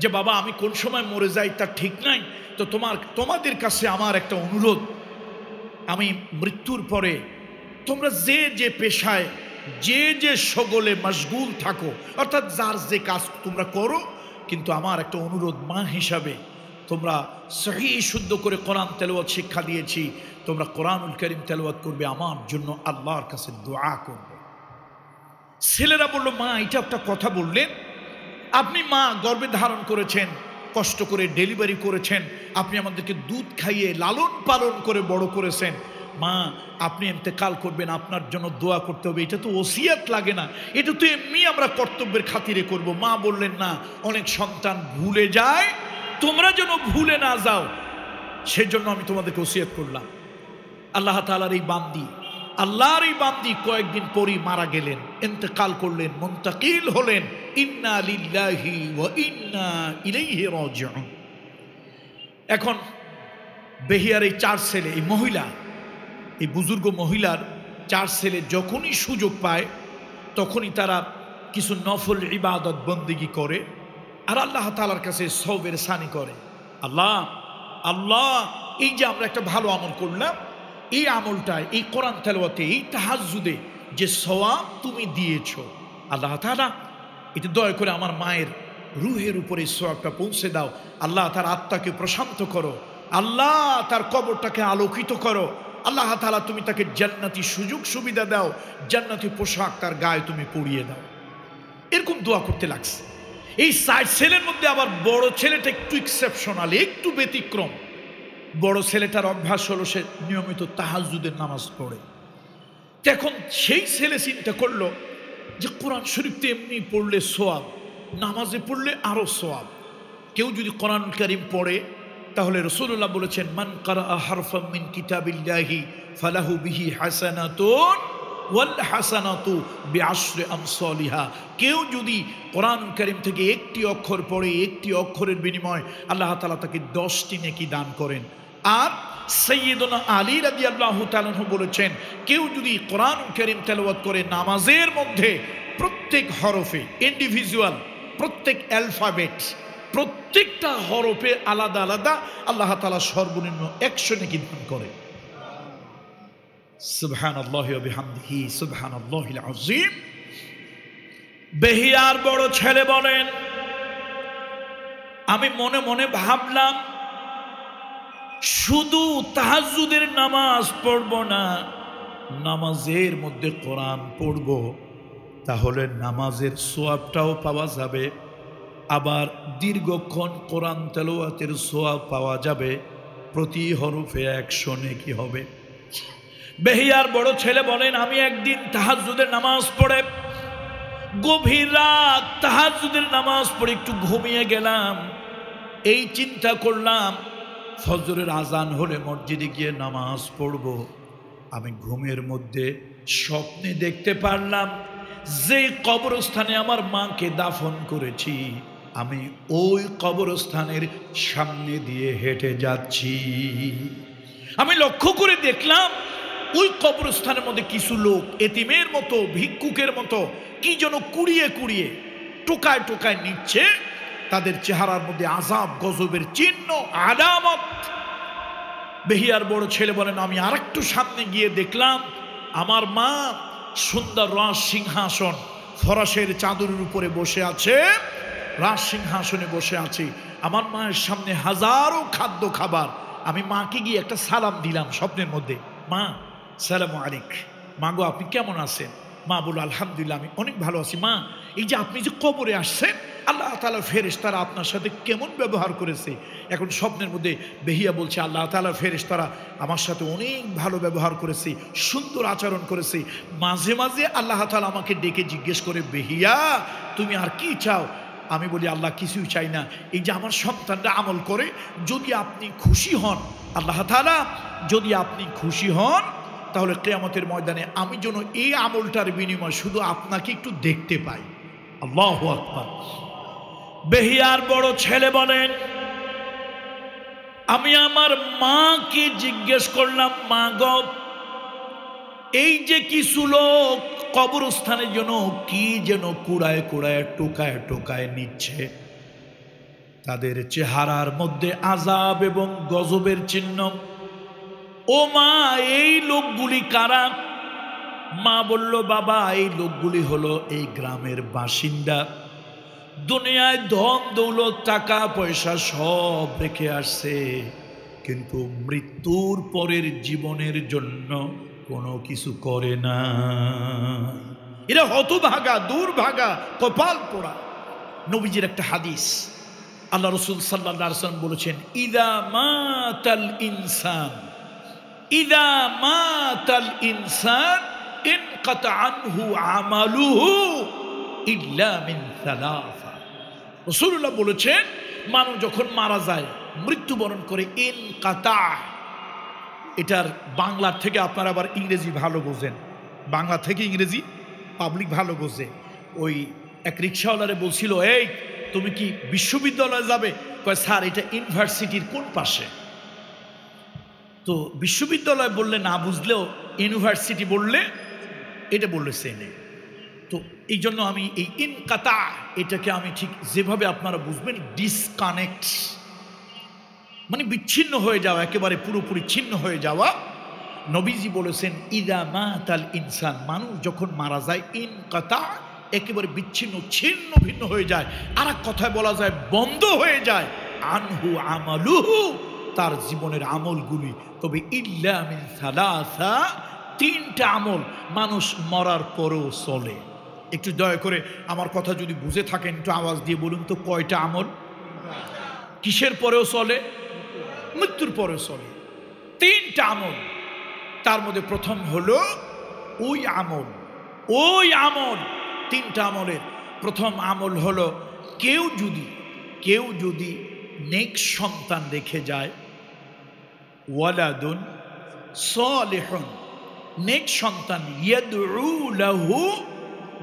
যে বাবা আমি কোন সময় মরে যাই তার ঠিক নাই, তো তোমাদের কাছে আমার একটা অনুরোধ, আমি মৃত্যুর পরে তোমরা যে পেশায় যে শগলে মশগুল থাকো, অর্থাৎ যার যে কাজ তোমরা করো, কিন্তু আমার একটা অনুরোধ, মা হিসাবে তোমরা সহি শুদ্ধ করে কোরআন তেলাওয়াত শিক্ষা দিয়েছি, তোমরা কোরআনুল কারীম তেলাওয়াত করবে, আমার জন্য আল্লাহর কাছে দোয়া করবে। ছেলেরা বলল, মা এটা একটা কথা বললেন, আপনি মা গর্ভে ধারণ করেছেন, কষ্ট করে ডেলিভারি করেছেন, আপনি আমাদেরকে দুধ খাইয়ে লালন পালন করে বড় করেছেন, মা আপনি ইন্তেকাল করবেন, আপনার জন্য দোয়া করতে হবে, এটা তো ওসিয়াত লাগে না, এটা তো এমনি আমরা কর্তব্যের খাতিরে করব। মা বললেন, না, অনেক সন্তান ভুলে যায়, তোমরা যেন ভুলে না যাও, সেজন্য আমি তোমাদেরকে ওসিয়াত করলাম। আল্লাহ তাআলার এই বান্দি, আল্লাহর এই বান্দি কয়েকদিন পরই মারা গেলেন, ইন্তেকাল করলেন, মুন্তাকিল হলেন। ইন্না লিল্লাহি ওয়া ইন্না ইলাইহি রাজিউন। এখন বেহিয়ার এই 4 ছেলে, এই মহিলা, এই বুজুর্গ মহিলার 4 ছেলে যখনই সুযোগ পায় তখনই তারা কিছু নফল ইবাদত বন্দেগী করে আর আল্লাহ তাআলার কাছে সওয়াবের সানি করে। আল্লাহ আল্লাহ, এই যে আমরা একটা ভালো আমল করলাম, এই আমলটায়, এই কোরআন তেলাওয়াতে, এই তাহাজ্জুদে যে সওয়াব তুমি দিয়েছো, আল্লাহ তাআলা এটা দয়া করে আমার মায়ের রুহের উপরে সওয়াবটা পৌঁছে দাও। আল্লাহ তার আত্মাকে প্রশান্ত করো, আল্লাহ তার কবরটাকে আলোকিত করো, আল্লাহ তাআলা তুমি তাকে জান্নাতি সুযোগ সুবিধা দাও, জান্নাতি পোশাক তার গায়ে তুমি পরিয়ে দাও। এরকম দোয়া করতে লাগছে। এই 4 ছেলের মধ্যে আবার বড় ছেলেটা একটু এক্সেপশনাল, একটু ব্যতিক্রম। বড় ছেলেটার অভ্যাস হলো সে নিয়মিত তাহাজ্জুদের নামাজ পড়ে। এখন সেই ছেলে চিন্তা করলো যে কোরআন শরীফতে এমনি পড়লে সোয়াব, নামাজে পড়লে আরো সোয়াব। কেউ যদি কোরআন কারীম পড়ে তাহলে রাসূলুল্লাহ বলেছেন, মান কারাআ হারফাম মিন কিতাবিল্লাহি ফালাহু বিহি হাসানাতুন ওয়াল হাসানাতু বিআশরি আমসালিহা। কেউ যদি কোরআন কারীম থেকে একটি অক্ষর পড়ে, একটি অক্ষরের বিনিময়ে আল্লাহ তাআলা তাকে 10টি নেকি দান করেন। আর সাইয়্যিদুনা আলী রাদিয়াল্লাহু তাআলা বলেছেন, কেউ যদি কোরআন কারীম তেলাওয়াত করে নামাজের মধ্যে প্রত্যেক হরফে ইন্ডিভিজুয়াল, প্রত্যেক অ্যালফাবেট, প্রত্যেকটা হরফে আলাদা আলাদা আল্লাহ তাআলা সর্বনিম্ন 100 নেকি দান করে। সুবহানাল্লাহি ওয়া বিহামদিহি সুবহানাল্লাহিল আযীম। বেহিয়ার বড় ছেলে বলেন, আমি মনে মনে ভাবলাম শুধু তাহাজ্জুদের নামাজ পড়ব না, নামাজের মধ্যে কোরআন পড়ব, তাহলে নামাজের সওয়াবটাও পাওয়া যাবে, আবার দীর্ঘক্ষণ কোরআন তেলাওয়াতের সওয়াব পাওয়া যাবে, প্রতি হরফে 100 নেকি হবে। বেহিয়ার বড় ছেলে বলেন, আমি একদিন তাহাজ্জুদের নামাজ পড়ে গভীর রাত তাহাজ্জুদের নামাজ পড়ে একটু ঘুমিয়ে গেলাম। এই চিন্তা করলাম ফজরের আজান হলে মসজিদে গিয়ে নামাজ পড়ব। আমি ঘুমের মধ্যে স্বপ্নে দেখতে পারলাম যে কবরস্থানে আমার মাকে দাফন করেছি, আমি ওই কবরস্থানের সামনে দিয়ে হেঁটে যাচ্ছি। আমি লক্ষ্য করে দেখলাম ওই কবরস্থানের মধ্যে কিছু লোক এতিমের মতো, ভিক্ষুকের মতো কি যেন কুড়িয়ে কুড়িয়ে, টোকায় টোকায় নিচ্ছে। তাদের চেহারার মধ্যে আযাব গজবের চিহ্ন, আলামত। বেহিয়ার বড় ছেলে বলেন, আমি আরেকটু সামনে গিয়ে দেখলাম আমার মা সুন্দর রাজ সিংহাসন, ফরাসের চাদরের উপরে বসে আছে, রাজ সিংহাসনে বসে আছে। আমার মায়ের সামনে হাজারো খাদ্য খাবার। আমি মাকে গিয়ে একটা সালাম দিলাম স্বপ্নের মধ্যে, মা সালামু আলাইক, মা গো আপনি কেমন আছেন? মা বলল, আলহামদুলিল্লাহ আমি অনেক ভালো আছি। মা, এই যে আপনি যে কবরে আসছেন, আল্লাহ তাআলা ফেরেশতারা আপনার সাথে কেমন ব্যবহার করেছে? এখন স্বপ্নের মধ্যে বেহিয়া বলছে, আল্লাহ তাআলা ফেরেশতারা আমার সাথে অনেক ভালো ব্যবহার করেছে, সুন্দর আচরণ করেছে। মাঝে মাঝে আল্লাহ তাআলা আমাকে ডেকে জিজ্ঞেস করে, বেহিয়া তুমি আর কি চাও? আমি বলি, আল্লাহ কিছুই চাই না, এই যে আমার সন্তানরা আমল করে, যদি আপনি খুশি হন, আল্লাহ তাআলা যদি আপনি খুশি হন, তাহলে কিয়ামতের ময়দানে আমি যেন এই আমলটার বিনিময় শুধু আপনাকে একটু দেখতে পাই। আল্লাহু আকবার। বেহিয়ার বড় ছেলে বলেন, আমি আমার মাকে জিজ্ঞেস করলাম, মা গো এই যে কিছু লোক কবরস্থানের জন্য কি যেন কুড়ায় কুড়ায়, টোকায় টোকায় নিচ্ছে, তাদের চেহারার মধ্যে আযাব এবং গজবের চিহ্ন, ও মা এই লোকগুলি কারা? মা বলল, বাবা এই লোকগুলি হলো এই গ্রামের বাসিন্দা, দুনিয়ায় ধন দৌলত টাকা পয়সা সব রেখে আসছে, কিন্তু মৃত্যুর পরের জীবনের জন্য কোনো কিছু করে না। এরা হতভাগা, দুর্ভাগা, কপাল পোড়া। নবীজির একটা হাদিস, আল্লাহ রাসূল সাল্লাল্লাহু আলাইহি ওয়াসাল্লাম বলেছেন, ইদা মাতাল ইনসান, ইদা মাতাল ইনসান ইনকাতা আনহু আমালুহু ইল্লা মিন সালাসা। রাসূলুল্লাহ বলেছেন, মানুষ যখন মারা যায়, মৃত্যুবরণ করে, ইনকাতা এটার বাংলার থেকে আপনারা আবার ইংরেজি ভালো বোঝেন, বাংলা থেকে ইংরেজি পাবলিক ভালো বোঝে। ওই এক রিক্সাওয়ালারে বলছিল, এই তুমি কি বিশ্ববিদ্যালয়ে যাবে? কয় স্যার এটা ইউনিভার্সিটির কোন পাশে? তো বিশ্ববিদ্যালয় বললে না বুঝলেও ইউনিভার্সিটি বললে এটা বললে সেনে। তো এই জন্য আমি এই ইনকাতা এটাকে আমি ঠিক যেভাবে আপনারা বুঝবেন ডিসকানেক্ট, মানে বিচ্ছিন্ন হয়ে যাওয়া, একেবারে পুরোপুরি ছিন্ন হয়ে যাওয়া। নবীজি বলেছেন ইদা মাতাল ইনসান, মানুষ যখন মারা যায় ইনকাতা, একেবারে বিচ্ছিন্ন ছিন্ন ভিন্ন হয়ে যায়। আর এক কথায় বলা যায় বন্ধ হয়ে যায় আনহু আমালুহু, তার জীবনের আমলগুলি। তবে ইল্লা মিন সালাসা, তিনটা আমল মানুষ মরার পরেও চলে। একটু দয়া করে আমার কথা যদি বুঝে থাকেন একটু আওয়াজ দিয়ে বলুন তো, কয়টা আমল কিসের পরেও চলে? মৃত্যুর পরেও চলে। তিনটা আমল, তার মধ্যে প্রথম হলো ওই আমল। তিনটা আমলের প্রথম আমল হলো কেউ যদি নেক সন্তান রেখে যায়, ওয়ালাদুন সালিহুন, নেক সন্তান, ইয়াদউ লাহু,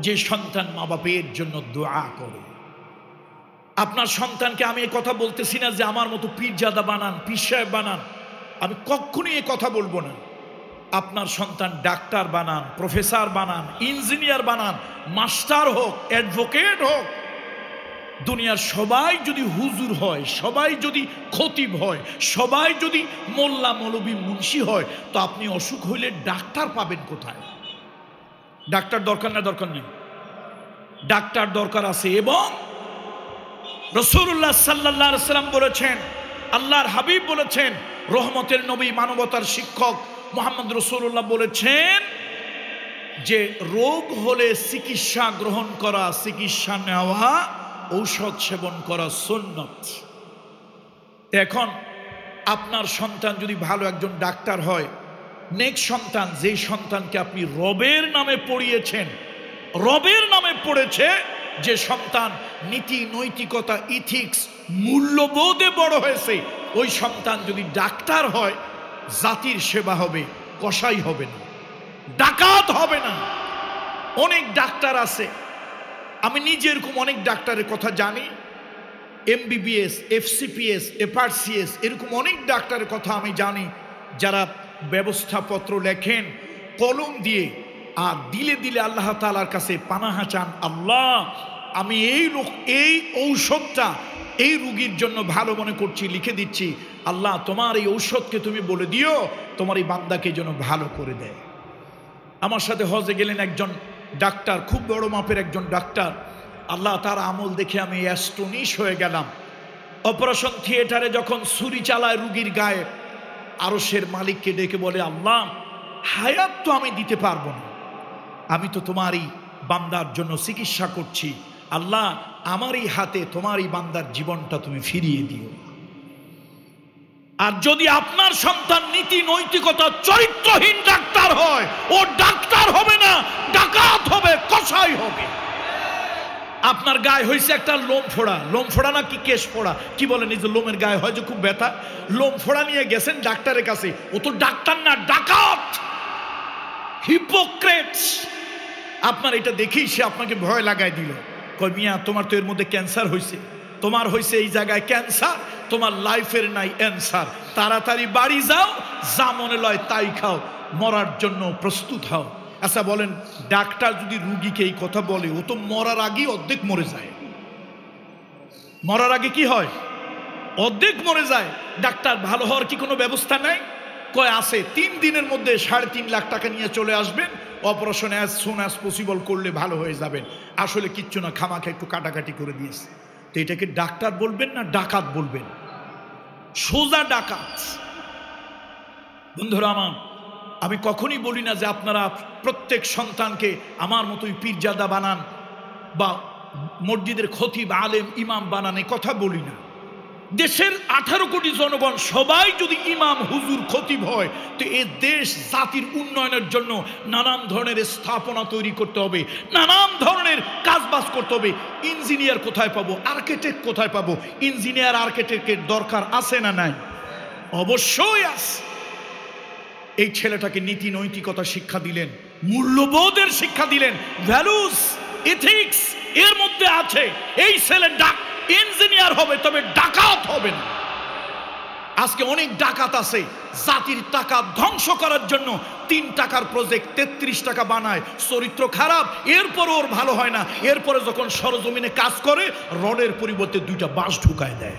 যে সন্তান মা বাপের জন্য দোয়া করে। আপনার সন্তানকে আমি এই কথা বলতেছি না যে আমার মতো পীরজাদা বানান, পীর সাহেব বানান, আমি কখনোই এই কথা বলবো না। আপনার সন্তান ডাক্তার বানান, প্রফেসর বানান, ইঞ্জিনিয়ার বানান, মাস্টার হোক, অ্যাডভোকেট হোক। দুনিয়ার সবাই যদি হুজুর হয়, সবাই যদি খতিব হয়, সবাই যদি মোল্লা মৌলবী মুন্সি হয়, তো আপনি অসুখ হইলে ডাক্তার পাবেন কোথায়? ডাক্তার দরকার না দরকার নেই? ডাক্তার দরকার আছে। এবং রাসূলুল্লাহ সাল্লাল্লাহু আলাইহি ওয়াসাল্লাম বলেছেন, আল্লাহর হাবিব বলেছেন, রহমতের নবী, মানবতার শিক্ষক মুহাম্মদ রাসূলুল্লাহ বলেছেন যে রোগ হলে চিকিৎসা গ্রহণ করা, চিকিৎসা নেওয়া, ঔষধ সেবন করা সুন্নত। এখন আপনার সন্তান যদি ভালো একজন ডাক্তার হয়, নেক সন্তান, যেই সন্তানকে আপনি রবের নামে পড়িয়েছেন, রবের নামে পড়েছে, যে সন্তান নীতি নৈতিকতা ইথিক্স মূল্যবোধে বড় হয়েছে, ওই সন্তান যদি ডাক্তার হয়, জাতির সেবা হবে, কসাই হবে না, ডাকাত হবে না। অনেক ডাক্তার আছে, আমি নিজে এরকম অনেক ডাক্তারের কথা জানি, এমবিবিএস, এফসিপিএস, এফআরসিএস, এরকম অনেক ডাক্তারের কথা আমি জানি, যারা ব্যবস্থাপত্র লেখেন কলম দিয়ে, আর দিলে দিলে আল্লাহ তাআলার কাছে পানাহা চান, আল্লাহ আমি এই ঔষধটা এই রুগীর জন্য ভালো মনে করছি, লিখে দিচ্ছি, আল্লাহ তোমার এই ঔষধকে তুমি বলে দিও তোমার এই বান্দাকে যেন ভালো করে দেয়। আমার সাথে হজে গেলেন একজন ডাক্তার, খুব বড় মাপের একজন ডাক্তার। আল্লাহ তার আমল দেখে আমি অ্যাস্টোনিশ হয়ে গেলাম। অপারেশন থিয়েটারে যখন ছুরি চালায় রুগীর গায়ে, আরশের মালিককে ডেকে বলে, আল্লাহ হায়াত তো আমি দিতে পারবো না, আমি তো তোমারই বান্দার জন্য চিকিৎসা করছি, আল্লাহ আমার এই হাতে তোমার এই বান্দার জীবনটা তুমি ফিরিয়ে দিও। আর যদি আপনার সন্তান নীতি নৈতিকতা চরিত্রহীন ডাক্তার হয়, ও ডাক্তার হবে না, ডাকাত হবে, কসাই হবে। আপনার গায়ে হয়েছে একটা লোম ফোড়া না কি কেশ ফোড়া, কি বলেন, এই যে লোমের গায়ে হয় যে খুব ব্যথা, লোম ফোড়া নিয়ে গেছেন ডাক্তারের কাছে, ও তো ডাক্তার না, ডাকাত, হিপোক্রেট। আপনার এটা দেখেই সে আপনাকে ভয় লাগাই দিল, কই মিয়া তোমার তো এর মধ্যে ক্যান্সার হয়েছে, তোমার হয়েছে এই জায়গায় ক্যান্সার, তোমার লাইফের নাই অ্যান্সার, তাড়াতাড়ি বাড়ি যাও, যা মনে লয় তাই খাও, মরার জন্য প্রস্তুত হও। আচ্ছা বলেন, ডাক্তার যদি রুগীকে এই কথা বলে, ও তো মরার আগেই অর্ধেক মরে যায়। মরার আগে কি হয়? অর্ধেক মরে যায়। ডাক্তার ভালো হওয়ার কি কোনো ব্যবস্থা নাই? কয় আছে, 3 দিনের মধ্যে 3.5 লাখ টাকা নিয়ে চলে আসবেন, operation as soon as possible করলে ভালো হয়ে যাবেন। আসলে কিচ্ছু না, খামাখা একটু কাটাকাটি করে দিয়েছে। তো এটাকে ডাক্তার বলবেন না ডাকাত বলবেন? সোজা ডাকাত। বন্ধুরা আমার, আমি কখনই বলি না যে আপনারা প্রত্যেক সন্তানকে আমার মতোই পীরজাদা বানান বা মসজিদের খতিব আলেম ইমাম বানান, এই কথা বলি না। দেশের 18 কোটি জনগণ সবাই যদি ইমাম হুজুর খতিব হয়, তো এই দেশ জাতির উন্নয়নের জন্য নানান ধরনের স্থাপনা তৈরি করতে হবে, নানান ধরনের কাজবাজ করতে হবে। ইঞ্জিনিয়ার কোথায় পাবো, আর্কিটেক্ট কোথায় পাবো? ইঞ্জিনিয়ার আর্কিটেক্টের দরকার আছে না নাই? অবশ্যই আছে। এই ছেলেটাকে নীতি নৈতিকতা শিক্ষা দিলেন, মূল্যবোধের শিক্ষা দিলেন, ভ্যালুস এথিক্স এর মধ্যে আছে। এই ছেলে ইঞ্জিনিয়ার হবে, তবে ডাকাত হবে না। আজকে অনেক ডাকাত আছে জাতির টাকা ধ্বংস করার জন্য 3 টাকার প্রজেক্ট 33 টাকা বানায়, চরিত্র খারাপ, এরপর ওর ভালো হয় না, এরপরে যখন সরজমিনে কাজ করে রডের পরিবর্তে 2টা বাঁশ ঢুকায় দেয়।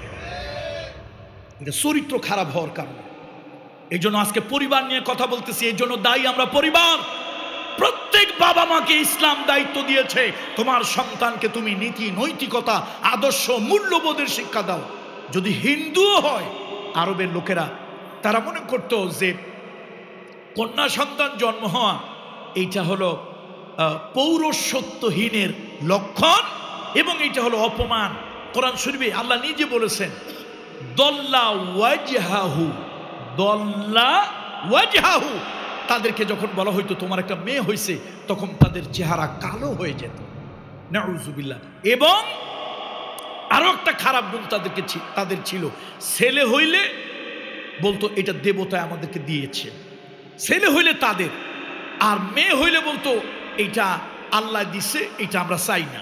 এটা চরিত্র খারাপ হওয়ার কারণে। এই জন্য আজকে পরিবার নিয়ে কথা বলতেছি, এই জন্য দায়ী আমরা পরিবার। প্রত্যেক বাবা মাকে ইসলাম দায়িত্ব দিয়েছে, তোমার সন্তানকে তুমি নীতি নৈতিকতা আদর্শ মূল্যবোধের শিক্ষা দাও। যদি হিন্দুও হয়, আরবের লোকেরা তারা মনে করত যে কন্যা সন্তান জন্ম হওয়া এইটা হলো পৌরসত্যহীনের লক্ষণ এবং এইটা হলো অপমান। কোরআন শরীফে আল্লাহ নিজে বলেছেন, দল্লা ওয়াজহাহু, দল্লা ওয়াজহাহু, তাদেরকে যখন বলা হইতো তোমার একটা মেয়ে হয়েছে, তখন তাদের চেহারা কালো হয়ে যেত, নাউযুবিল্লাহ। এবং আরো একটা খারাপ গুণ তাদের ছিল, ছেলে হইলে বলতো এটা দেবতা আমাদেরকে দিয়েছে, ছেলে হইলে তাদের, আর মেয়ে হইলে বলতো এটা আল্লাহ দিছে, এটা আমরা চাই না।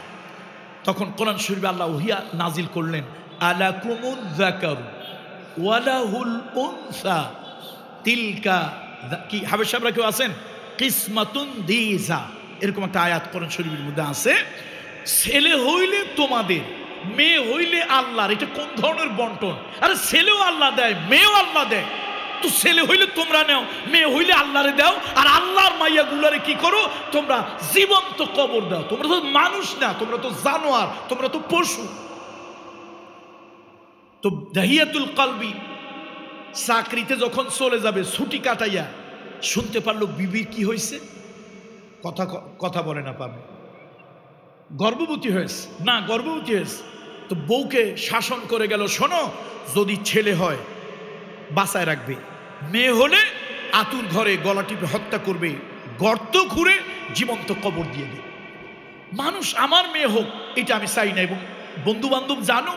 তখন কোরআন শরীফে আল্লাহ ওহিয়া নাজিল করলেন, আলাকুমুয যাকারু ওয়ালাহুল উনসা তিলকা, কি হাবেশ সাহেবরা কেউ আছেন, কিসমাতুন দিজা, এরকম একটা আয়াত কোরআন শরীফের মধ্যে আছে। ছেলে হইলে তোমাদের, মেয়ে হইলে আল্লাহর। এটা কোন ধরনের বন্টন? আরে ছেলেও আল্লাহ দেয়, মেয়েও আল্লাহ দেয়, তো ছেলে হইলে তোমরা নেও, মেয়ে হইলে আল্লাহরে দাও, আর আল্লাহর মাইয়া গুলারে কি করো তোমরা? জীবন্ত কবর দাও। তোমরা তো মানুষ না, তোমরা তো জানোয়ার, তোমরা তো পশু। তো দাহিয়াতুল কলবি চাকরিতে যখন চলে যাবে, ছুটি কাটাইয়া শুনতে পারলো বিবির কি হয়েছে, কথা বলে না, পাবে গর্ভবতী হয়েছে, না গর্ভবতী হয়েছে। তো বউকে শাসন করে গেল, শোনো, যদি ছেলে হয় বাঁচায় রাখবে, মেয়ে হলে আতুর ঘরে গলা টিপে হত্যা করবে, গর্ত খুঁড়ে জীবন্ত কবর দিয়ে দেবে। মানুষ আমার মেয়ে হোক এটা আমি চাই না। এবং বন্ধু বান্ধব জানো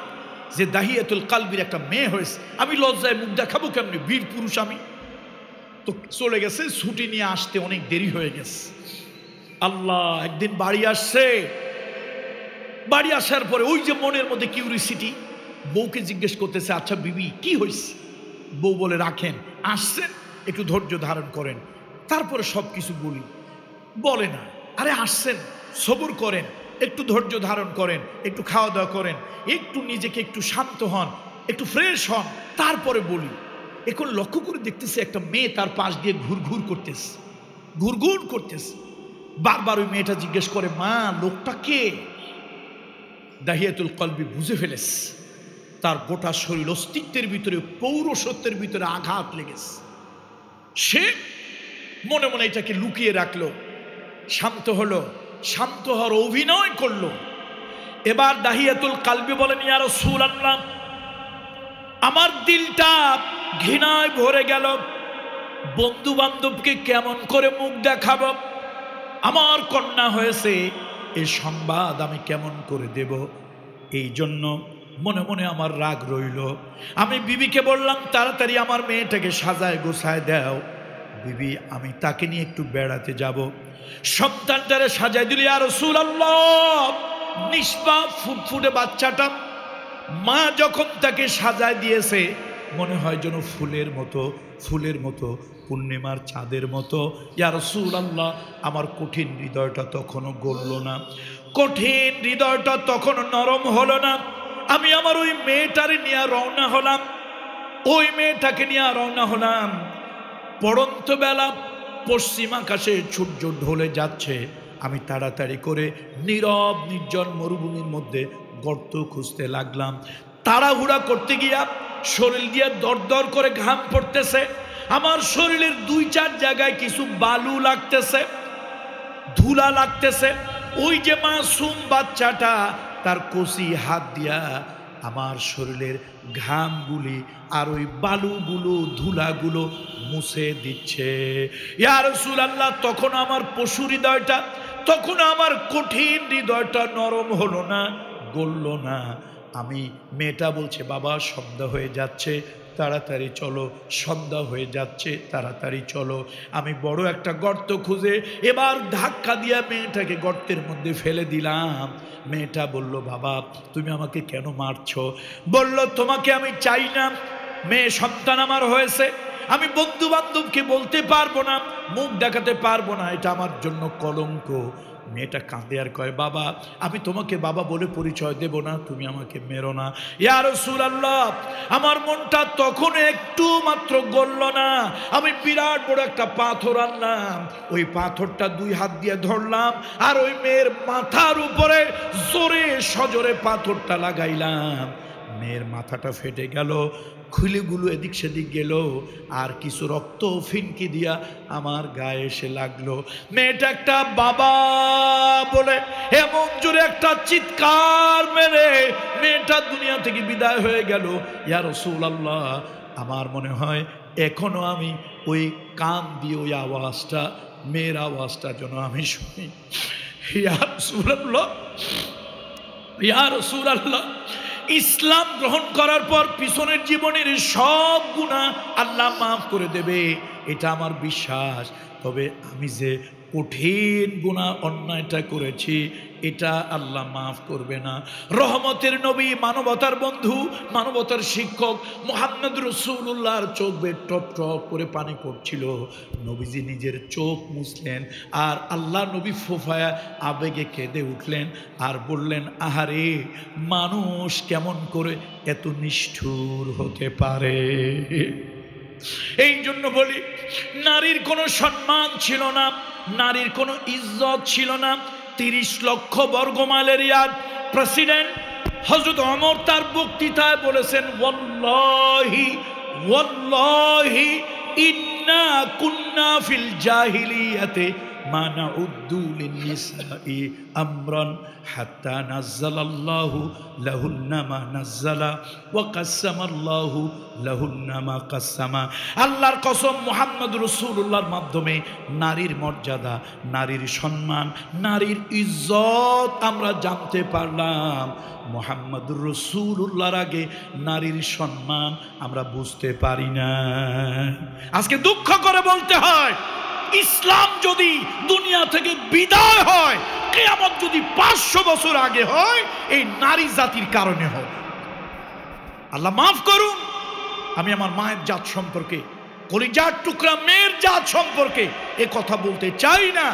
যে দাহিয়াতুল কালবির একটা মেয়ে হয়েছে, আমি লজ্জায় মুখ দেখাবো কেমনি, বীর পুরুষ আমি। তো চলে গেছে, ছুটি নিয়ে আসতে অনেক দেরি হয়ে গেছে। আল্লাহ, একদিন বাড়ি আসছে, বাড়ি আসার পরে ওই যে মনের মধ্যে কিউরিসিটি, বউকে জিজ্ঞেস করতেছে, আচ্ছা বিবি কি হয়েছে? বউ বলে, রাখেন, আসছেন, একটু ধৈর্য ধারণ করেন, তারপরে সব কিছু বলি। বলে না, আরে আসছেন, সবুর করেন, একটু ধৈর্য ধারণ করেন, একটু খাওয়া দাওয়া করেন, একটু নিজেকে একটু শান্ত হন, একটু ফ্রেশ হন, তারপরে বলি। এখন লক্ষ্য করে দেখতেছে একটা মেয়ে তার পাশ দিয়ে ঘুরঘুর করতেছে, ঘুরঘুর করতেছে। বারবার ওই মেয়েটা জিজ্ঞেস করে, মা লোকটা কে? দাহিয়াতুল কলবি বুঝে ফেলেছে তার গোটা শরীর অস্তিত্বের ভিতরে, পৌরসত্বের ভিতরে আঘাত লেগেছে। সে মনে মনে এটাকে লুকিয়ে রাখলো, শান্ত হলো, শান্ত হওয়ার অভিনয় করলো। এবার দাহিয়াতুল কলবি বলেন, ইয়া রাসূলুল্লাহ, আমার দিলটা ঘৃণায় ভরে গেল, বন্ধু বান্ধবকে কেমন করে মুখ দেখাবো, আমার কন্যা হয়েছে, এই সংবাদ আমি কেমন করে দেব? এই জন্য মনে মনে আমার রাগ রইল। আমি বিবিকে বললাম, তাড়াতাড়ি আমার মেয়েটাকে সাজায় গোছায় দাও, বিবি আমি তাকে নিয়ে একটু বেড়াতে যাব। সন্তানটারে সাজায় দিল। ইয়া রাসূলুল্লাহ, নিষ্পাপ ফুটফুটে বাচ্চাটা, মা যখন তাকে সাজায় দিয়েছে, মনে হয় যেন ফুলের মতো, ফুলের মতো, পূর্ণিমার চাঁদের মতো। ইয়া রাসূলুল্লাহ, আমার কঠিন হৃদয়টা তখনও গলল না, কঠিন হৃদয়টা তখনও নরম হলো না। আমি আমার ওই মেয়েটারে নিয়ে রওনা হলাম, ওই মেয়েটাকে নিয়ে রওনা হলাম। পড়ন্ত বেলা, পশ্চিম আকাশে সূর্য ঢলে যাচ্ছে। আমি তাড়াতাড়ি করে নীরব নির্জন মরুভূমির মধ্যে গর্ত খুঁজতে লাগলাম। তাড়াহুড়া করতে গিয়া শরীর দিয়ে দরদর করে ঘাম পড়তেছে। আমার শরীরের 2-4 জায়গায় কিছু বালু লাগতেছে, ধুলা লাগতেছে। ওই যে মাসুম বাচ্চাটা তার কচি হাত দিয়া আমার শরীরের ঘামগুলি আর ওই বালুগুলো, ধুলাগুলো মুছে দিচ্ছে। ইয়া রাসূলুল্লাহ, তখন আমার পশু হৃদয়টা, তখন আমার কঠিন হৃদয়টা নরম হলো না, গলল না। আমি, মেয়েটা বলছে, বাবা সন্ধ্যা হয়ে যাচ্ছে, তাড়াতাড়ি চলো, সন্ধ্যা হয়ে যাচ্ছে, তাড়াতাড়ি চলো। আমি বড় একটা গর্ত খুঁজে এবার ধাক্কা দিয়ে মেয়েটাকে গর্তের মধ্যে ফেলে দিলাম। মেয়েটা বলল, বাবা তুমি আমাকে কেন মারছো? বলল, তোমাকে আমি চাই না, মেয়ে সন্তান আমার হয়েছে, আমি বন্ধু বান্ধবকে বলতে পারবো না, মুখ দেখাতে পারবো না, এটা আমার জন্য কলঙ্ক। মেয়েটা কাঁদে আর কয়, বাবা আমি তোমাকে বাবা বলে পরিচয় দেব না, তুমি আমাকে মেরো না। ইয়া রাসূলুল্লাহ, আমার মনটা তখন একটু মাত্র গলল না। আমি বিরাট বড় একটা পাথর আনলাম, ওই পাথরটা 2 হাত দিয়ে ধরলাম আর ওই মেয়ের মাথার উপরে জোরে সজোরে পাথরটা লাগাইলাম। মেয়ের মাথাটা ফেটে গেল, খুলিগুলো এদিক সেদিক গেল, আর কিছু রক্ত ফিনকি দিয়া আমার গায়ে এসে লাগলো। মেয়েটা একটা বাবা বলে এমন জোরে একটা চিৎকার মেরে মেয়েটা দুনিয়া থেকে বিদায় হয়ে গেল। ইয়া রাসূলুল্লাহ, আমার মনে হয় এখনো আমি ওই কান দিয়ে ওই আওয়াজটা, মেয়ের আওয়াজটা যেন আমি শুনি। ইয়া রাসূলুল্লাহ, ইয়া রাসূলুল্লাহ, ইসলাম গ্রহণ করার পর পিছনের জীবনের সব গুনাহ আল্লাহ মাফ করে দেবে, এটা আমার বিশ্বাস। তবে আমি যে কঠিন গুনাহ অন্যায়টা করেছি, এটা আল্লাহ মাফ করবে না। রহমতের নবী, মানবতার বন্ধু, মানবতার শিক্ষক মুহাম্মদ রাসূলুল্লাহর চোখ বেয়ে টপ টপ করে পানি পড়ছিল। নবীজি নিজের চোখ মুছলেন আর আল্লাহ নবী ফোফায়া আবেগে কেঁদে উঠলেন আর বললেন, আহারে মানুষ কেমন করে এত নিষ্ঠুর হতে পারে। এই জন্য বলি, নারীর কোনো সম্মান ছিল না, নারীর কোনো ইজ্জত ছিল না। 30 লক্ষ বর্গমাইলের প্রেসিডেন্ট হযরত ওমর তার বক্তৃতায় বলেছেন, ওয়াল্লাহি ওয়াল্লাহি ইন্না কুন্না ফিল জাহিলিয়াতে মা নাউদ্দু লিন-নিসাই আমরান হাত্তা নাযালাল্লাহু লাহুন্না মা নাযালা ওয়া কাসসামাল্লাহু লাহুন্না মা কাসসামা। আল্লাহর কসম, মুহাম্মদ রাসূলুল্লাহর মাধ্যমে নারীর মর্যাদা, নারীর সম্মান, নারীর ইজ্জত আমরা জানতে পারলাম। মুহাম্মদুর রাসূলুল্লাহর আগে নারীর সম্মান আমরা বুঝতে পারি না। আজকে দুঃখ করে বলতে হয়, ইসলাম যদি দুনিয়া থেকে বিদায় হয়, কিয়ামত যদি 500 বছর আগে হয়, এই নারী জাতির কারণে হয়। আল্লাহ মাফ করুন। আমি আমার মায়ের জাত সম্পর্কে, কলিজার টুকরা মেয়ের জাত সম্পর্কে এ কথা বলতে চাই না।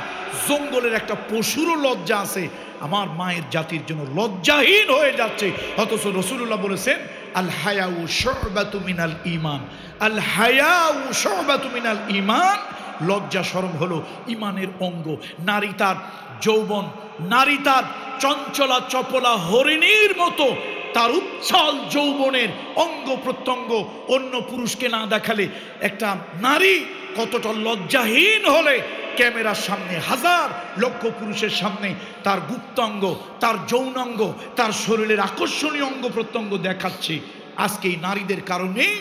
জঙ্গলের একটা পশুরও লজ্জা আছে, আমার মায়ের জাতির জন্য লজ্জাহীন হয়ে যাচ্ছে। অথচ রাসূলুল্লাহ বলেছেন, আল হায়াউ শু'বাতু মিনাল ঈমান, আল হায়াউ শু'বাতু মিনাল ঈমান। লজ্জা শরম হলো ঈমানের অঙ্গ। নারী তার যৌবন, নারী তার চঞ্চলা চপলা হরিণীর মতো তার উচ্ছল যৌবনের অঙ্গ প্রত্যঙ্গ অন্য পুরুষকে না দেখালে একটা নারী কতটা লজ্জাহীন হলে ক্যামেরার সামনে হাজার লক্ষ পুরুষের সামনে তার গুপ্তাঙ্গ, তার যৌনাঙ্গ, তার শরীরের আকর্ষণীয় অঙ্গ প্রত্যঙ্গ দেখাচ্ছে। আজকে এই নারীদের কারণেই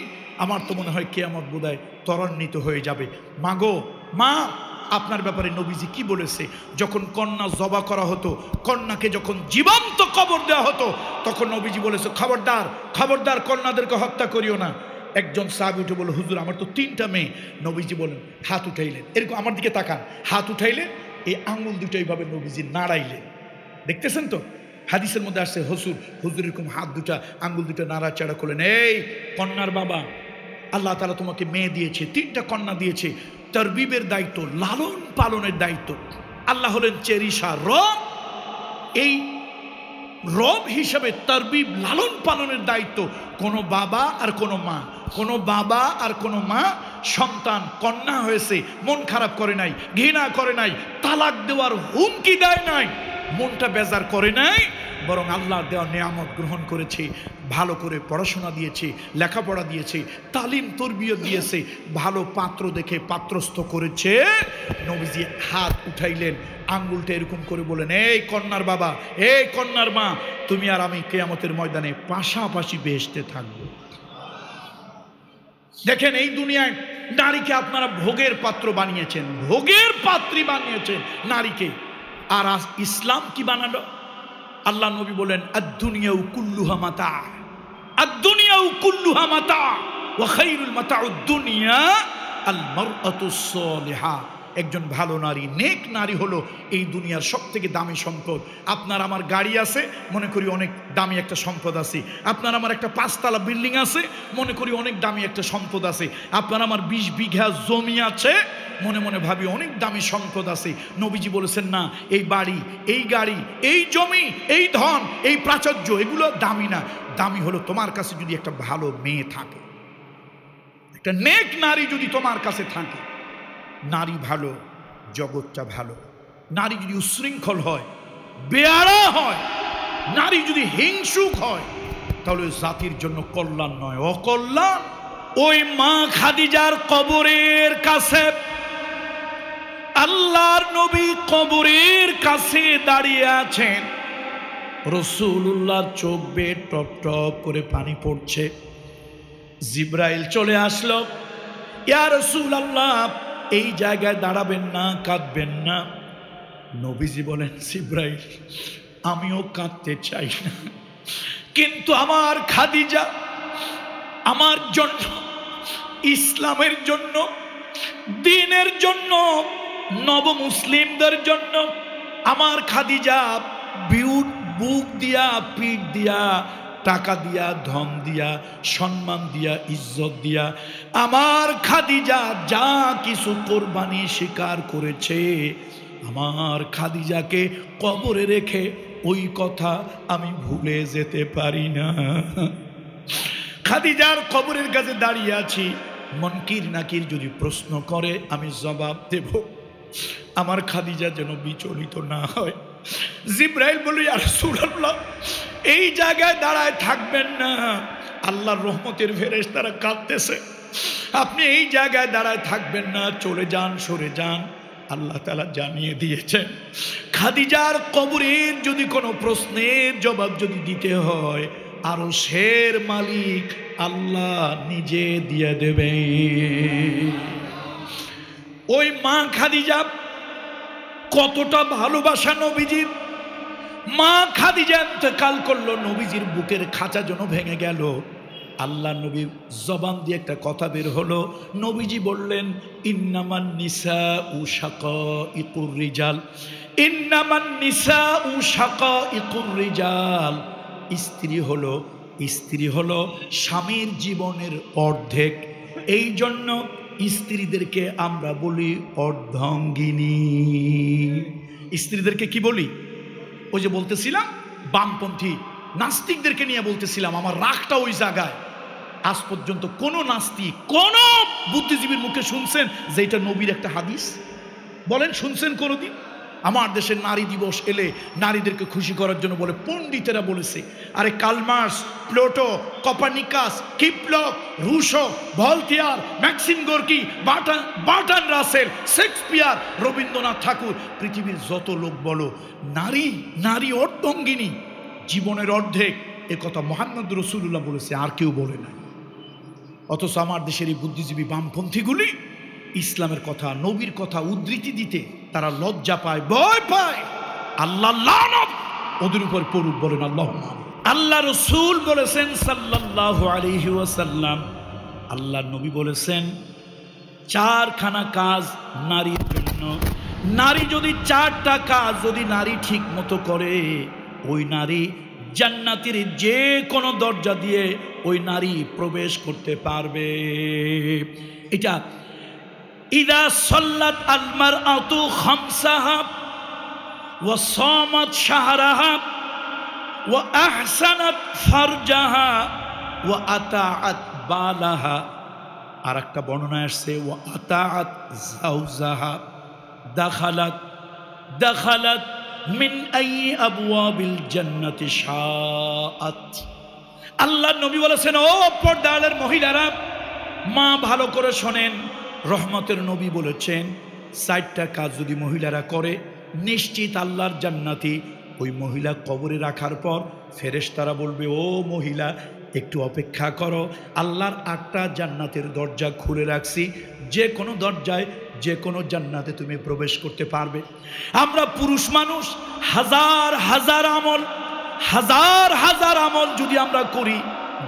আমার তো মনে হয় কিয়ামত বোধহয় ত্বরান্বিত হয়ে যাবে। মাগো মা, আপনার ব্যাপারে নবীজি কি বলেছে? যখন কন্যা জবা করা হতো, কন্যাকে যখন জীবন্ত কবর দেওয়া হতো, তখন নবীজি বলেছে, খবরদার খবরদার, কন্যাদেরকে হত্যা করিও না। একজন সাহাবী উঠে বলল, হুজুর আমার তো 3টা মেয়ে। নবীজি বলেন, হাত উঠাইলেন, এরকম আমার দিকে তাকান, হাত উঠাইলেন, এই আঙুল দুটো এইভাবে নবীজি নাড়াইলেন। দেখতেছেন তো হাদিসের মধ্যে আসছে, হুজুর এরকম হাত দুটা আঙ্গুল দুটো নাড়াচাড়া করলেন। এই কন্যার বাবা, আল্লাহ তাআলা তোমাকে মেয়ে দিয়েছে, 3টা কন্যা দিয়েছে, তারবিবের দায়িত্ব, লালন পালনের দায়িত্ব। আল্লাহ হলেন চেরিশা, রব। এই রব হিসাবে তারবিব, লালন পালনের দায়িত্ব কোনো বাবা আর কোনো মা, কোনো বাবা আর কোনো মা সন্তান কন্যা হয়েছে মন খারাপ করে নাই, ঘৃণা করে নাই, তালাক দেওয়ার হুমকি দেয় নাই, মনটা বেজার করে নাই, বরং আল্লাহর দেওয়া নিয়ামত গ্রহণ করেছে, ভালো করে পড়াশোনা দিয়েছে, লেখাপড়া দিয়েছে, তালিম তরবিয়ত দিয়েছে, ভালো পাত্র দেখে পাত্রস্থ করেছে। নবীজি হাত উঠাইলেন, আঙ্গুলটা এরকম করে বলেন, এই কন্যার বাবা, এই কন্যার মা, তুমি আর আমি কিয়ামতের ময়দানে পাশাপাশি বেহেশতে থাকবো। দেখেন, এই দুনিয়ায় নারীকে আপনারা ভোগের পাত্র বানিয়েছেন, ভোগের পাত্রী বানিয়েছেন নারীকে। আর ইসলাম কি বানালো? আল্লাহ নবী বলেন, আদ-দুনিয়াউ কুল্লুহা মাতা, আদ-দুনিয়াউ কুল্লুহা মাতা। ওয়া খায়রুল মাতাউদ দুনিয়া আল মারআতুস সালিহা। একজন ভালো নারী, নেক নারী হলো এই দুনিয়ার সবথেকে দামি সম্পদ। আপনার আমার গাড়ি আছে, মনে করি অনেক দামি একটা সম্পদ আছে। আপনার আমার একটা 5 তলা বিল্ডিং আছে, মনে করি অনেক দামি একটা সম্পদ আছে। আপনার আমার 20 বিঘা জমি আছে, মনে মনে ভাবি অনেক দামি সম্পদ আছে। নবীজি বলেছেন না, এই বাড়ি, এই গাড়ি, এই জমি, এই ধন, এই প্রাচুর্য এগুলো দামি না। দামি হলো তোমার কাছে যদি একটা ভালো মেয়ে থাকে, একটা নেক নারী যদি তোমার কাছে থাকে। নারী ভালো, জগৎটা ভালো। নারী যদি উশৃঙ্খল হয়, বেয়ারা হয়, নারী যদি হিংসুক হয়, তাহলে জাতির জন্য কল্যাণ নয়, অকল্যাণ। ওই মা খাদিজার কবরের কাছে, আল্লাহর নবী কবরের কাছে দাঁড়িয়ে আছেন। রাসূলুল্লাহর চোখ বেয়ে টপ টপ করে পানি পড়ছে। জিবরাইল চলে আসলো, ইয়া রাসূলুল্লাহ এই জায়গায় দাঁড়াবেন না, কাঁদবেন না। নবীজি বলেন, জিবরাইল আমিও কাঁদতে চাই না, কিন্তু আমার খাদিজা আমার জন্য, ইসলামের জন্য, দ্বীনের জন্য, নব মুসলিমদের জন্য আমার খাদিজা বুক দিয়া, পিঠ দিয়া, টাকা দিয়া, ধন দিয়া, সম্মান দিয়া, ইজ্জত দিয়া আমার খাদিজা যা কিছু কোরবানি স্বীকার করেছে, আমার খাদিজাকে কবরে রেখে ওই কথা আমি ভুলে যেতে পারি না। খাদিজার কবরের কাছে দাঁড়িয়ে আছি। মুনকির নাকির যদি প্রশ্ন করে আমি জবাব দেব, আমার খাদিজা যেন বিচলিত না হয়। জিবরাইল বলল, ইয়া রাসূলুল্লাহ এই জায়গায় দাঁড়ায় থাকবেন না, আল্লাহর রহমতের ফেরেশতারা কাঁদতেছে, আপনি এই জায়গায় দাঁড়ায় থাকবেন না, চলে যান, সরে যান। আল্লাহ তাআলা জানিয়ে দিয়েছেন, খাদিজার কবরের যদি কোনো প্রশ্নের জবাব যদি দিতে হয়, আরশের মালিক আল্লাহ নিজে দিয়ে দেবে। ওই মা খাদিজা কতটা ভালোবাসা নবীজির। মা খাদিজা ইন্তেকাল করলো, নবীজির বুকের খাঁচা যেন ভেঙে গেল। আল্লাহ নবীর জবান দিয়ে একটা কথা বের হলো। নবীজি বললেন, ইন্নামান নিসাউ শাকাইকুর রিজাল, ইন্নামান নিসাউ শাকাইকুর রিজাল। স্ত্রী হলো স্বামীর জীবনের অর্ধেক। এই জন্য স্ত্রীদেরকে আমরা বলি অর্ধাঙ্গিনী। স্ত্রীদেরকে কি বলি? ওই যে বলতেছিলাম বামপন্থী নাস্তিকদেরকে নিয়ে বলতেছিলাম, আমার রাগটা ওই জায়গায়। আজ পর্যন্ত কোন নাস্তিক, কোন বুদ্ধিজীবীর মুখে শুনছেন যে এটা নবীর একটা হাদিস? বলেন, শুনছেন কোনোদিন? আমার দেশের নারী দিবস এলে নারীদেরকে খুশি করার জন্য বলে পণ্ডিতেরা বলেছে, আরে কালমার্স, প্লুটো, কপারনিকাস, কিপলক, Rousseau, Voltaire, Maxim Gorky, Bertrand Russell, Shakespeare, Rabindranath Thakur, পৃথিবীর যত লোক বলো, নারী অর্ধাঙ্গিনী, জীবনের অর্ধেক। এ কথা মুহাম্মদ রাসূলুল্লাহ বলেছে, আর কেউ বলে না। অথচ আমার দেশের এই বুদ্ধিজীবী বামপন্থীগুলি ইসলামের কথা, নবীর কথা উদ্ধৃতি দিতে তারা লজ্জা পায়, ভয় পায়। আল্লাহ লানত ওদের উপর পড়ুক, বলেন আল্লাহুম্মা। আল্লাহ রাসূল বলেছেন সাল্লাল্লাহু আলাইহি ওয়াসাল্লাম, আল্লাহ নবী বলেছেন 4খানা কাজ নারীর জন্য। নারী যদি 4টা কাজ যদি নারী ঠিক মতো করে, ওই নারী জান্নাতের যে কোনো দরজা দিয়ে ওই নারী প্রবেশ করতে পারবে। এটা ইদা সাল্লাত আল মারআতু খামসাহা ওয়া সামাত শাহরাহা ওয়া আহসানাত ফারজাহা ওয়া আতাআত বালাহা। আর একটা বর্ণনা আসছে ওয়া আতাআত যাওজাহা দাখালাত মিন আই আবওয়াবিল জান্নাতি শাআত। আল্লাহ নবী বলেছেন, ও পর্দার মহিলারা, মা ভালো করে শোনেন, রহমতের নবী বলেছেন 4টা কাজ যদি মহিলারা করে, নিশ্চিত আল্লাহর জান্নাতি। ওই মহিলা কবরে রাখার পর ফেরেশতারা বলবে, ও মহিলা একটু অপেক্ষা করো, আল্লাহর 8টা জান্নাতের দরজা খুলে রাখছি, যে কোনো দরজায় যে কোনো জান্নাতে তুমি প্রবেশ করতে পারবে। আমরা পুরুষ মানুষ হাজার হাজার আমল যদি আমরা করি,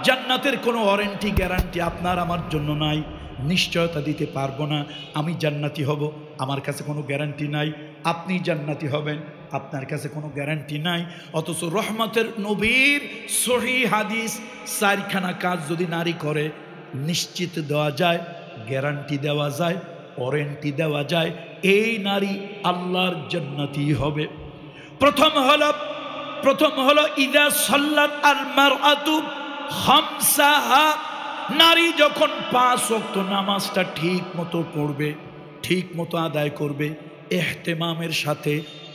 জান্নাতের কোনো ওয়ারেন্টি গ্যারান্টি আপনার আমার জন্য নাই, নিশ্চয়তা দিতে পারবো না আমি জান্নাতি হব, আমার কাছে কোনো গ্যারান্টি নাই। আপনি জান্নাতি হবেন, আপনার কাছে কোনো গ্যারান্টি নাই। অথচ রহমতের নবীর সহিহ হাদিস, চারখানা কাজ যদি নারী করে নিশ্চিত দেওয়া যায়, গ্যারান্টি দেওয়া যায়, ওয়ারেন্টি দেওয়া যায়, এই নারী আল্লাহর জান্নাতি হবে। প্রথম হলো ইদা সাল্লাত আল মারআতু খামসাহা, নারী যখন 5 ওয়াক্ত নামাজটা ঠিক মতো পড়বে, ঠিক মতো আদায় করবে, ইহতিমামের সাথে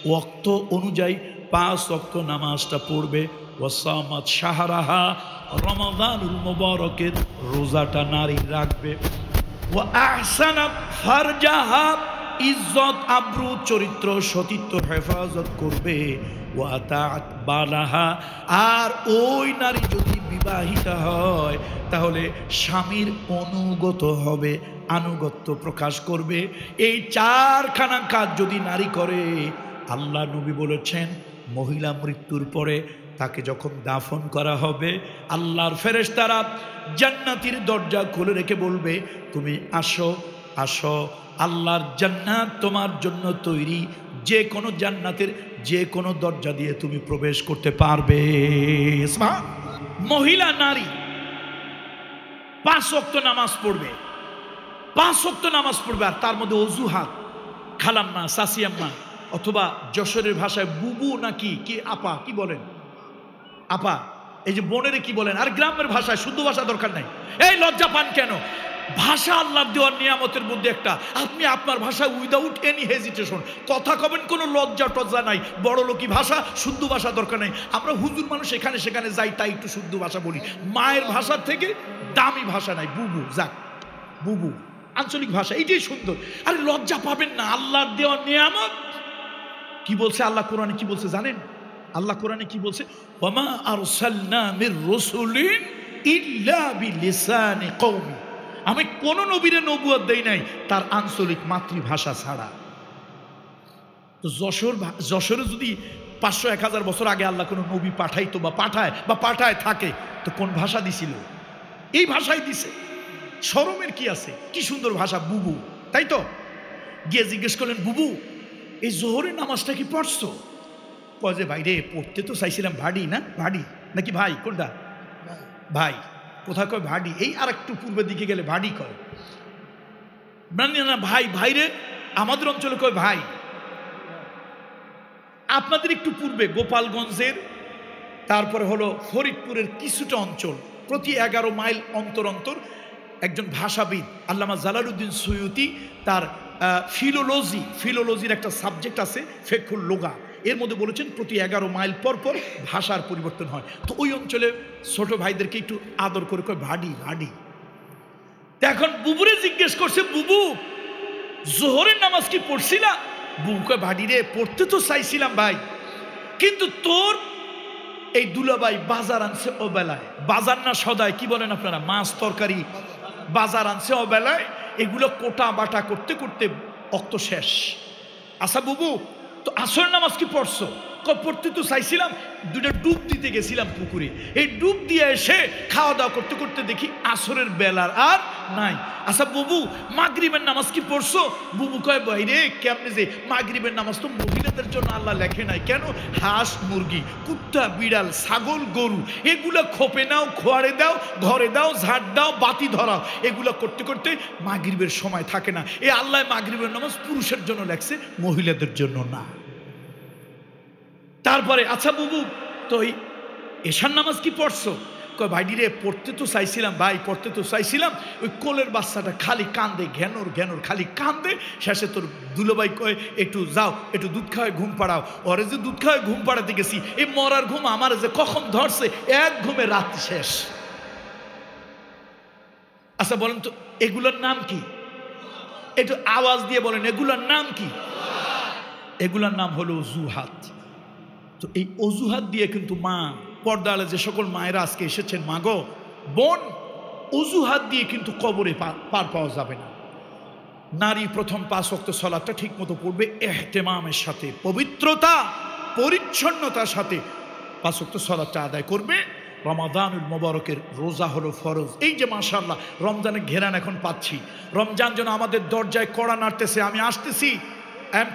ওয়াক্ত অনুযায়ী 5 ওয়াক্ত নামাজটা পড়বে, ওয়াসামাত শাহরাহা, রমাদানুল মুবারকের রোজাটা নারী রাখবে, ওয়া আহসানাত ফারজাহা, ইজ্জত আব্রু চরিত্র সতীত্ব হেফাজত করবে, ওয়া আতাআত বালাহা, আর ওই নারী যদি বিবাহিতা হয় তাহলে স্বামীর অনুগত হবে, আনুগত্য প্রকাশ করবে। এই 4খানা কাজ যদি নারী করে, আল্লাহ নবী বলেছেন মহিলা মৃত্যুর পরে তাকে যখন দাফন করা হবে, আল্লাহর ফেরেশতারা জান্নাতের দরজা খুলে রেখে বলবে, তুমি আসো আসো, আল্লাহর জান্নাত তোমার জন্য তৈরি, যে কোনো জান্নাতের যে কোনো দরজা দিয়ে তুমি প্রবেশ করতে পারবে। মহিলা নারী 5 ওয়াক্ত নামাজ পড়বে, 5 ওয়াক্ত নামাজ পড়বে, আর তার মধ্যে অজুহাত, খালাম্মা, সাসিয়াম্মা, অথবা যশোরের ভাষায় বুবু নাকি কি আপা, কি বলেন আপা, এই যে বোনেরে কি বলেন, আর গ্রামের ভাষায় শুদ্ধ ভাষা দরকার নাই। এই লজ্জা পান কেন? ভাষা আল্লাহ দেওয়ার নিয়ামতের মধ্যে একটা, আপনি আপনার ভাষায় উইদাউট এনি হেজিটেশন কথা কবেন, কোনো লজ্জা টজ্জা নাই। বড় লোকি ভাষা, শুদ্ধ ভাষা দরকার নাই। আমরা হুজুর মানুষ এখানে সেখানে যাই, তাই একটু শুদ্ধ ভাষা বলি। মায়ের ভাষার থেকে দামি ভাষা নাই, বুবু, যাক বুবু, আঞ্চলিক ভাষা, এইটাই সুন্দর। আরে লজ্জা পাবেন না, আল্লাহর দেওয়ার নিয়ামত। কি বলছে আল্লাহ কোরআনে, কি বলছে জানেন? আল্লাহ কোরআনে কি বলছে? ওয়ামা আরসালনা মির রাসূলিন ইল্লা বিলিসানি কওমি, আমি কোন নবীরে নবুয়ত দেই নাই তার আঞ্চলিক মাতৃভাষা ছাড়া। তো যশোরে যদি 500-1000 বছর আগে আল্লাহ কোনো নবী পাঠাইতো বা পাঠায় থাকে, তো কোন ভাষা দিছিল? এই ভাষাই দিছে। শরমের কি আছে? কি সুন্দর ভাষা, বুবু, তাই তো? গিয়ে জিজ্ঞেস করলেন, বুবু এই জোহরের নামাজটা কি পড়ছো? কয় যে ভাই রে, পড়তে তো চাইছিলাম, ভাডি না, ভাডি নাকি ভাই, কোনটা ভাই? কোথায় কয় ভাডি, এই আর একটু পূর্বের দিকে গেলে ভাডি কয়, না ভাই, ভাই রে আমাদের অঞ্চলে কয় ভাই। আপনাদের একটু পূর্বে গোপালগঞ্জের, তারপরে হলো ফরিদপুরের কিছুটা অঞ্চল, প্রতি 11 মাইল অন্তর অন্তর একজন ভাষাবিদ আল্লামা জালালউদ্দিন সুয়ুতি, তার ফিলোলজির একটা সাবজেক্ট আছে ফিকহুল লুগা, এর মধ্যে বলেছেন প্রতি 11 মাইল পর পর ভাষার পরিবর্তন হয়। তো ওই অঞ্চলে ছোট ভাইদেরকে একটু আদর করে কয় ভাডি ভাডি। এখন বুবুরে জিজ্ঞেস করছে, বুবু জোহরের নামাজ কি পড়ছিলা? বুবু কয় ভাডি রে, পড়তে তো চাইছিলাম ভাই, কিন্তু তোর এই দুলাভাই বাজার আনছে ও বেলায়, বাজার না সদায়, কি বলেন আপনারা, মাছ তরকারি বাজার আনছে ও বেলায়, এগুলো কোটা বাটা করতে করতে অক্ত শেষ। আচ্ছা বুবু, তো আসরের নামাজ কি পড়ছো? পড়তে তো চাইছিলাম, 2টা ডুব দিতে গেছিলাম পুকুরে, এই ডুব দিয়ে এসে খাওয়া দাওয়া করতে করতে দেখি আসরের বেলার আর নাই। আচ্ছা বুবু মাগরিবের নামাজ কি পড়ছো? বুবু কয় বাইরে, কেমনে যে মাগরিবের নামাজ তো মহিলাদের জন্য আল্লাহ লেখে নাই। কেন? হাঁস মুরগি, কুত্তা বিড়াল, ছাগল গরু, এগুলো খোপে নাও, খোয়ারে দাও, ঘরে দাও, ঝাড় দাও, বাতি ধরাও, এগুলো করতে করতে মাগরিবের সময় থাকে না। এই আল্লাহ মাগরিবের নামাজ পুরুষের জন্য লেখছে, মহিলাদের জন্য না। তারপরে আচ্ছা বুবু, তো এশার নামাজ কি পড়ছো? কয় ভাইডি রে, পড়তে তো চাইছিলাম ভাই, পড়তে তো চাইছিলাম, ওই কোলের বাচ্চাটা খালি কান্দে, ঘ্যানোর খালি কান্দে। শেষে তোর দুলোভাই কয় একটু যাও, একটু দুধ খাওয়ায় ঘুম পাড়াও। ওরে যে দুধ খাওয়ায় ঘুম পাড়াতে গেছি, এই মরার ঘুম আমার যে কখন ধরছে, এক ঘুমে রাত শেষ। আচ্ছা বলেন তো এগুলোর নাম কি? একটু আওয়াজ দিয়ে বলেন, এগুলোর নাম কি? এগুলোর নাম হলো অজুহাত। তো এই অজুহাত দিয়ে কিন্তু মা, পর্দালে যে সকল মায়েরা আজকে এসেছেন, মা গো, বোন, অজুহাত দিয়ে কিন্তু কবরে পার পাওয়া যাবে না। নারী প্রথম 5 ওয়াক্ত সালাতটা ঠিক মতো পড়বে, ইহতিমামের সাথে, পবিত্রতা পরিচ্ছন্নতার সাথে 5 ওয়াক্ত সালাতটা আদায় করবে। রমাদানুল মোবারকের রোজা হলো ফরজ। এই যে মাশাআল্লাহ রমজানের ঘেরান এখন পাচ্ছি, রমজান যেন আমাদের দরজায় কড়া নাড়তেছে, আমি আসতেছি, আই এম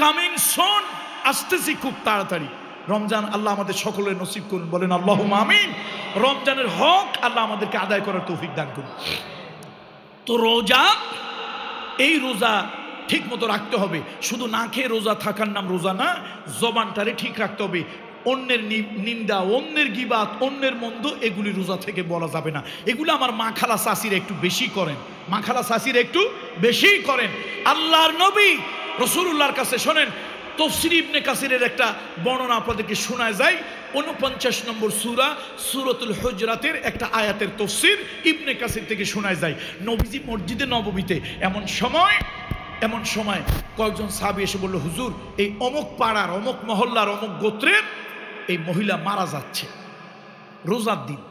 কামিং সুন, আসতেছি খুব তাড়াতাড়ি। রমজান আল্লাহ আমাদের সকলের নসিব করুন, বলেন আল্লাহুম্মা আমিন। রমজানের হক আল্লাহ আমাদেরকে আদায় করার তৌফিক দান করুন। তো রোজা, এই রোজা ঠিক মতো রাখতে হবে। শুধু না খেয়ে রোজা থাকার নাম রোজা না, জবানটারে ঠিক রাখতে হবে। অন্যের নিন্দা, অন্যের গিবাত, অন্যের মন্দ, এগুলি রোজা থেকে বলা যাবে না। এগুলো আমার মা খালা শাশিরা একটু বেশি করেন, মা খালা শাশিরা একটু বেশি করেন। আল্লাহর নবী রাসূলুল্লাহর কাছে শোনেন, তাফসীর ইবনে কাসিরের একটা বর্ণনা আপনাদেরকে শোনায় যায়। 49 নম্বর সূরা সূরাতুল হুজরাতের একটা আয়াতের তাফসীর ইবনে কাসির থেকে শোনায় যায়। নবীজি মসজিদে নববীতে এমন সময় কয়েকজন সাহাবী এসে বলল, হুজুর, এই অমুক পাড়ার, অমুক মহল্লার, অমুক গোত্রের এই মহিলা মারা যাচ্ছে, রোজার দিন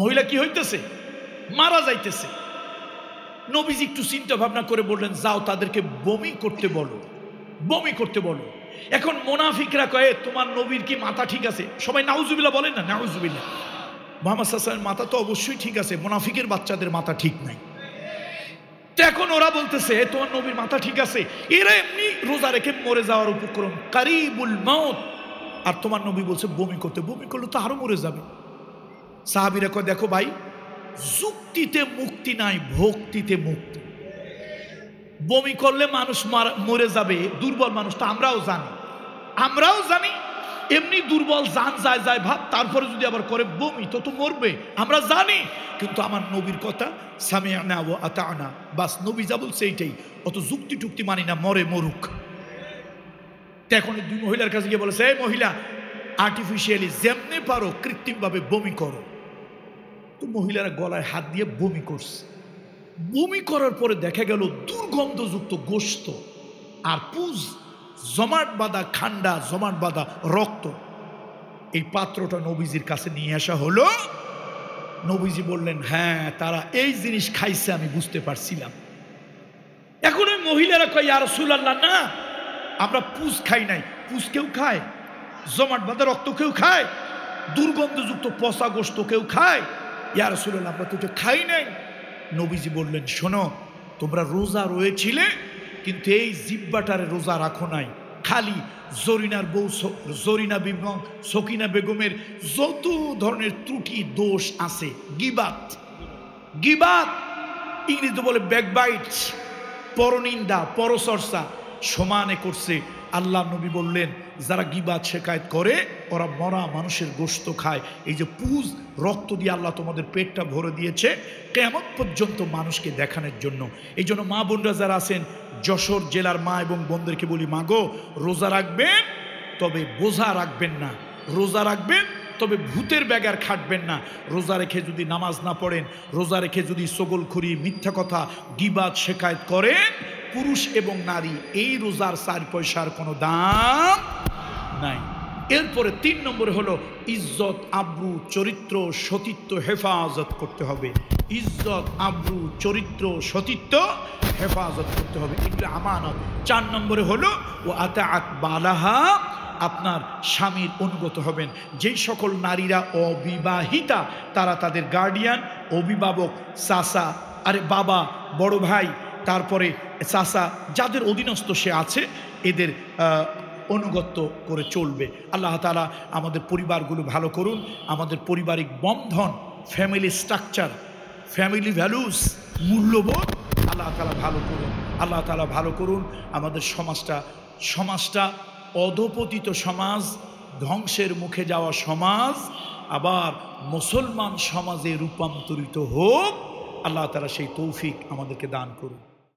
মহিলা কি হইতেছে, মারা যাইতেছে। নবীজি একটু চিন্তা ভাবনা করে বললেন, যাও তাদেরকে বমি করতে বলো। এখন মুনাফিকরা কয়ে, তোমার নবীর কি মাথা ঠিক আছে? সবাই নাউজুবিল্লাহ বলেন না, নাউজুবিল্লাহ। মুহাম্মদ সাল্লাল্লাহু আলাইহি ওয়াসাল্লামের মাথা তো অবশ্যই ঠিক আছে, মুনাফিকের বাচ্চাদের মাথা ঠিক নাই। তো এখন ওরা বলতেছে তোমার নবীর মাথা ঠিক আছে, এরা এমনি রোজা রেখে মরে যাওয়ার উপক্রম, কারিবুল মাউত, আর তোমার নবী বলছে বমি করলে তো আরো মরে যাবে। সাহাবীরা কয়, দেখো ভাই, যুক্তিতে মুক্তি নাই, ভক্তিতে মুক্তি। বমি করলে মানুষ মরে যাবে, দুর্বল মানুষ তো আমরাও জানি, এমনি দুর্বল জান যায় ভাব, তারপরে যদি আবার করে বমি তো মরবে, আমরা জানি। কিন্তু আমার নবীর কথা সামিআনা ওয়া আতা'না, বাস নবী যা বলছে এইটাই, অত যুক্তি টুক্তি মানি না, মরুক। এখন দুই মহিলার কাছে গিয়ে বলেছে, এই মহিলা, আর্টিফিশিয়ালি যেমনি পারো কৃত্রিমভাবে বমি করো। তো মহিলারা গলায় হাত দিয়ে বমি করছে। বমি করার পরে দেখা গেল দুর্গন্ধযুক্ত গোশত আর পুজ, জমাট বাঁধা খান্ডা, জমাট বাঁধা রক্ত। এই পাত্রটা নবীজির কাছে নিয়ে আসা হলো। নবীজি বললেন, হ্যাঁ, তারা এই জিনিস খাইছে, আমি বুঝতে পারছিলাম। এখন ওই মহিলারা কয়, ইয়া রাসূলুল্লাহ, না, আমরা পুজ খাই নাই। পুজ কেউ খায়? জমাট বাঁধা রক্ত কেউ খায়? দুর্গন্ধযুক্ত পচা গোশত কেউ খায়? ইয়া রাসূলুল্লাহ, আমরা তো খাই নাই। নবীজি বললেন, শোনো, তোমরা রোজা রয়েছিলে, কিন্তু এই জিহ্বাটারে রোজা রাখো নাই। খালি জরিনার বউ সকিনা বেগমের যত ধরনের ত্রুটি দোষ আছে, গিবাত, ইংরেজিতে বলে ব্যাকবাইট, পরনিন্দা, পরচর্চা সমানে করছে। আল্লাহ নবী বললেন, যারা গিবাত শেকায়েত করে ওরা মরা মানুষের গোশত খায়। এই যে পুজ, রক্ত দিয়ে আল্লাহ তোমাদের পেটটা ভরে দিয়েছে কিয়ামত পর্যন্ত মানুষকে দেখানোর জন্য। এই জন্য মা বোনরা যারা আছেন, যশোর জেলার মা এবং বোনদেরকে বলি, মা গো, রোজা রাখবেন তবে বোঝা রাখবেন না, রোজা রাখবেন তবে ভূতের ব্যাগার খাটবেন না। রোজা রেখে যদি নামাজ না পড়েন, রোজা রেখে যদি সগলখুরি, মিথ্যা কথা, গিবাত শেকায়েত করেন, পুরুষ এবং নারী, এই রোজার 4 পয়সার কোনো দাম নাই। এরপরে 3 নম্বরে হলো ইজ্জত, আব্রু, চরিত্র, সতীত্ব হেফাজত করতে হবে। ইজ্জত, আব্রু, চরিত্র, সতীত্ব হেফাজত করতে হবে, এগুলো আমানত। 4 নম্বরে হলো ও আতাআত বালাহা, আপনার স্বামীর অনুগত হবেন। যেই সকল নারীরা অবিবাহিতা, তারা তাদের গার্ডিয়ান, অভিভাবক, চাচা, আরে বাবা, বড় ভাই, তারপরে চাচা, যাদের অধীনস্থ সে আছে, এদের অনুগত্য করে চলবে। আল্লাহ তাআলা আমাদের পরিবারগুলো ভালো করুন, আমাদের পারিবারিক বন্ধন, ফ্যামিলি স্ট্রাকচার, ফ্যামিলি ভ্যালুস, মূল্যবোধ আল্লাহ তাআলা ভালো করুন। আল্লাহ তাআলা ভালো করুন আমাদের সমাজটা অধপতিত সমাজ, ধ্বংসের মুখে যাওয়া সমাজ আবার মুসলমান সমাজে রূপান্তরিত হোক। আল্লাহ তাআলা সেই তৌফিক আমাদেরকে দান করুন।